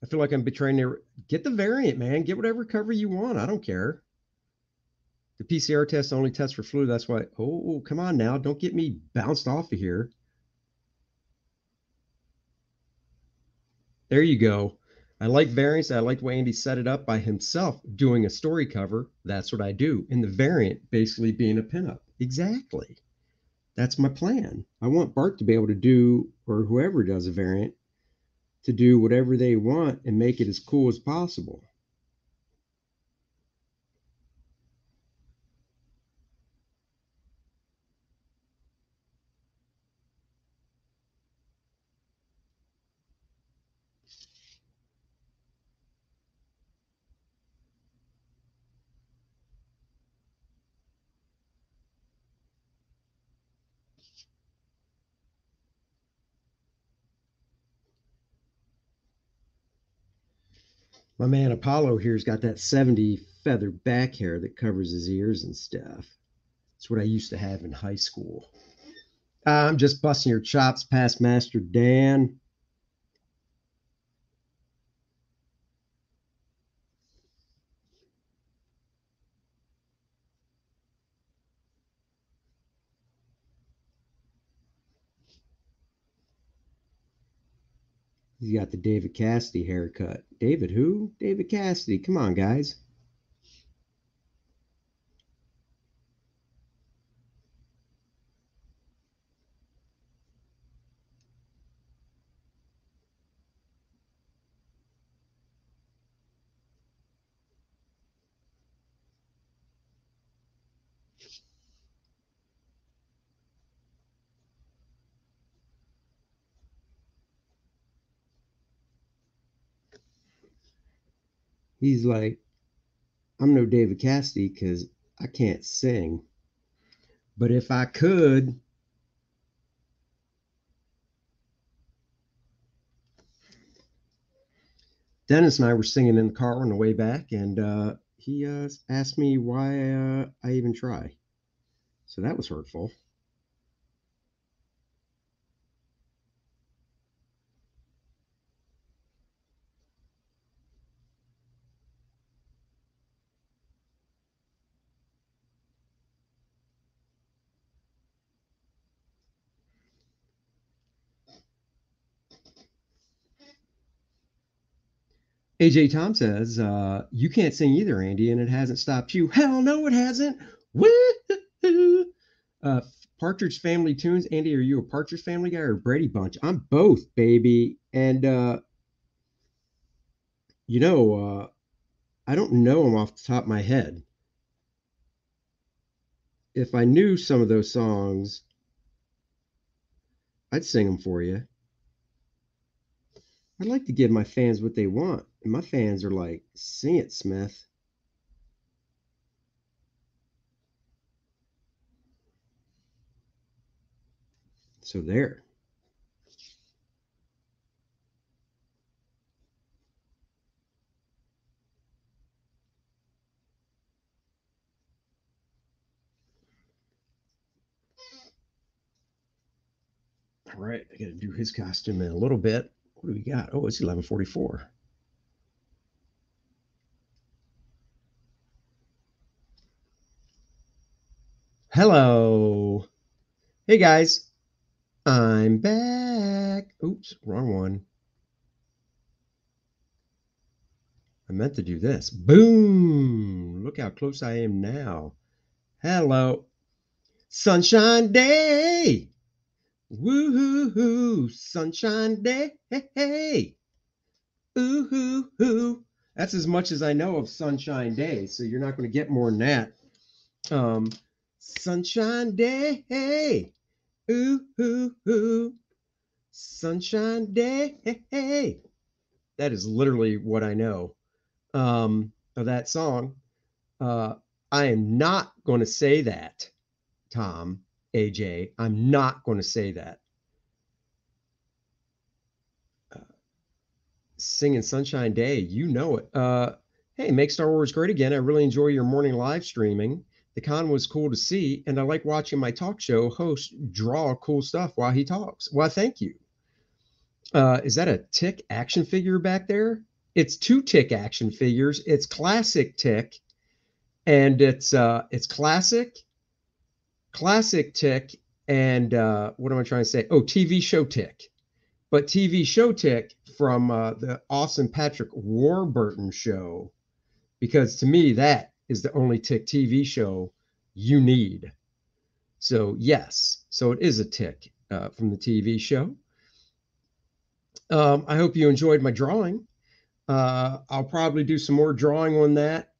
I feel like I'm betraying their. Get the variant, man. Get whatever cover you want. I don't care. The PCR test only tests for flu. That's why. Oh, come on now. Don't get me bounced off of here. There you go. I like variants. I like the way Andy set it up by himself doing a story cover. That's what I do. And the variant basically being a pinup. Exactly. That's my plan. I want Bart to be able to do, or whoever does a variant, to do whatever they want and make it as cool as possible. My man Apollo here's got that 70 feather back hair that covers his ears and stuff. It's what I used to have in high school. I'm just busting your chops past Master Dan. He's got the David Cassidy haircut. David who? David Cassidy. Come on, guys. He's like, I'm no David Cassidy because I can't sing. But if I could, Dennis and I were singing in the car on the way back, and he asked me why I even try. So that was hurtful. AJ Tom says, you can't sing either, Andy, and it hasn't stopped you. Hell no, it hasn't. Woo! Uh, Partridge Family Tunes. Andy, are you a Partridge Family guy or a Brady Bunch? I'm both, baby. And, you know, I don't know them off the top of my head. If I knew some of those songs, I'd sing them for you. I'd like to give my fans what they want. And my fans are like, sing it, Smith. So there. All right, I got to do his costume in a little bit. What do we got? Oh, it's 11:44. Hello. Hey guys. I'm back. Oops, wrong one. I meant to do this. Boom. Look how close I am now. Hello. Sunshine Day. Woo-hoo-hoo. Sunshine Day. Hey. Ooh-hoo-hoo. That's as much as I know of Sunshine Day, so you're not going to get more than that. Um, Sunshine Day. Hey. Ooh-hoo-hoo. Sunshine Day. Hey. That is literally what I know of that song. Uh, I am not going to say that, Tom, AJ. I'm not going to say that. Uh, Singing Sunshine Day, you know it. Hey, make Star Wars great again. I really enjoy your morning live streaming. The con was cool to see, and I like watching my talk show host draw cool stuff while he talks. Well, thank you. Is that a Tick action figure back there? It's 2 Tick action figures. It's classic Tick, and it's classic Tick, and what am I trying to say? Oh, TV show Tick. But TV show Tick from the Austin Patrick Warburton show, because to me that is the only Tick TV show you need. So yes, so it is a Tick from the TV show. I hope you enjoyed my drawing. I'll probably do some more drawing on that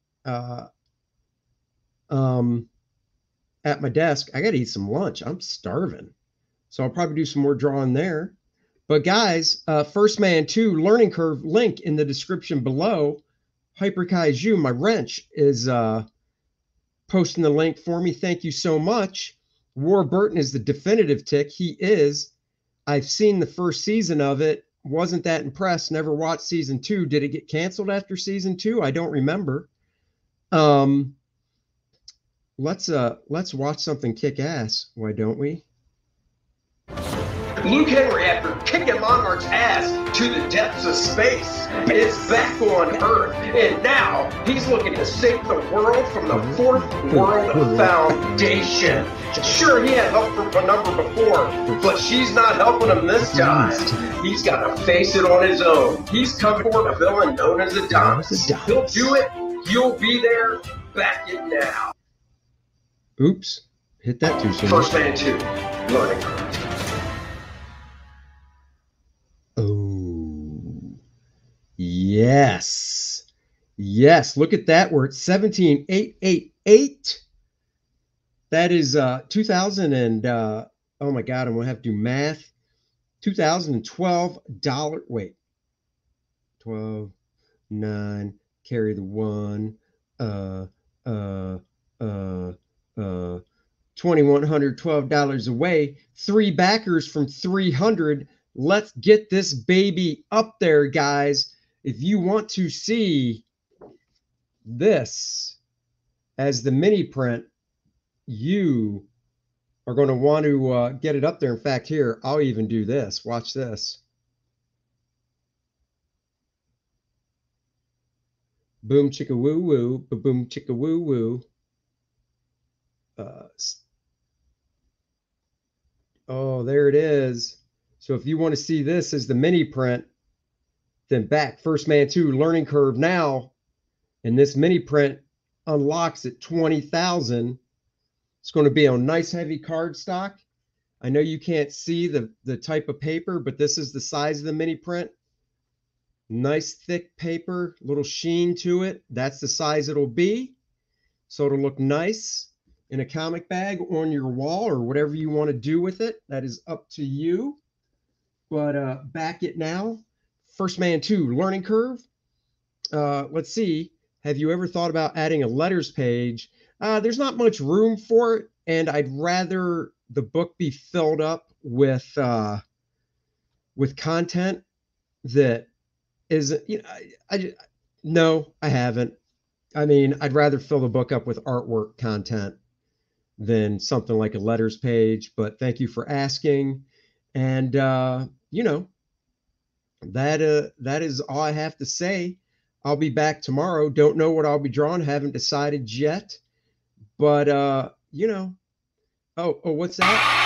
at my desk. I got to eat some lunch. I'm starving. So I'll probably do some more drawing there. But guys, 1stMAN 2 Learning Curve link in the description below. Hyper Kaiju, my wrench, is posting the link for me. Thank you so much. Warburton is the definitive Tick. He is. I've seen the first season of it. Wasn't that impressed. Never watched season 2. Did it get canceled after season 2? I don't remember. Let's watch something kick ass. Why don't we? Luke Henry, after kicking Monarch's ass to the depths of space, is back on Earth, and now he's looking to save the world from the Fourth World Foundation. Sure, he had help from Penumbra before, but she's not helping him this time. He's got to face it on his own. He's coming for a villain known as Adonis. He'll do it. You'll be there. Back it now. Oops. Hit that too soon. 1stMAN 2 Learning Curve. Oh, yes. Yes, look at that. We're at 17,888. That is 2000 and oh my God, I'm gonna have to do math. $2012. Wait, 12, 9, carry the 1. $2,112 away. 3 backers from 300. Let's get this baby up there, guys. If you want to see this as the mini print, you are going to want to get it up there. In fact, here, I'll even do this. Watch this. Boom chicka woo woo, boom chicka woo woo. Oh, there it is. So if you want to see this as the mini print, then back 1stMAN 2 Learning Curve now, and this mini print unlocks at 20,000. It's going to be on nice heavy cardstock. I know you can't see the type of paper, but this is the size of the mini print. Nice thick paper, little sheen to it. That's the size it'll be. So it'll look nice in a comic bag on your wall or whatever you want to do with it. That is up to you. But back it now. 1stMAN 2 Learning Curve. Let's see. Have you ever thought about adding a letters page? There's not much room for it, and I'd rather the book be filled up with content that is, you know, no, I haven't. I mean, I'd rather fill the book up with artwork content than something like a letters page. But thank you for asking. And you know, that is all I have to say. I'll be back tomorrow. Don't know what I'll be drawing. Haven't decided yet. But you know, oh, what's that?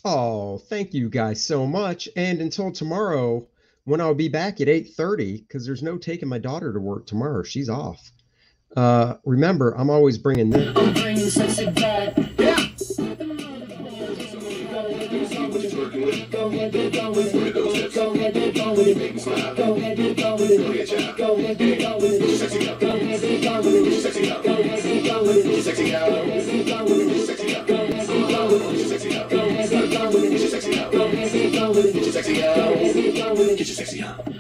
Oh, thank you guys so much. And until tomorrow, when I'll be back at 8:30, because there's no taking my daughter to work tomorrow. She's off. Remember, I'm always bringing this. Get your sexy on.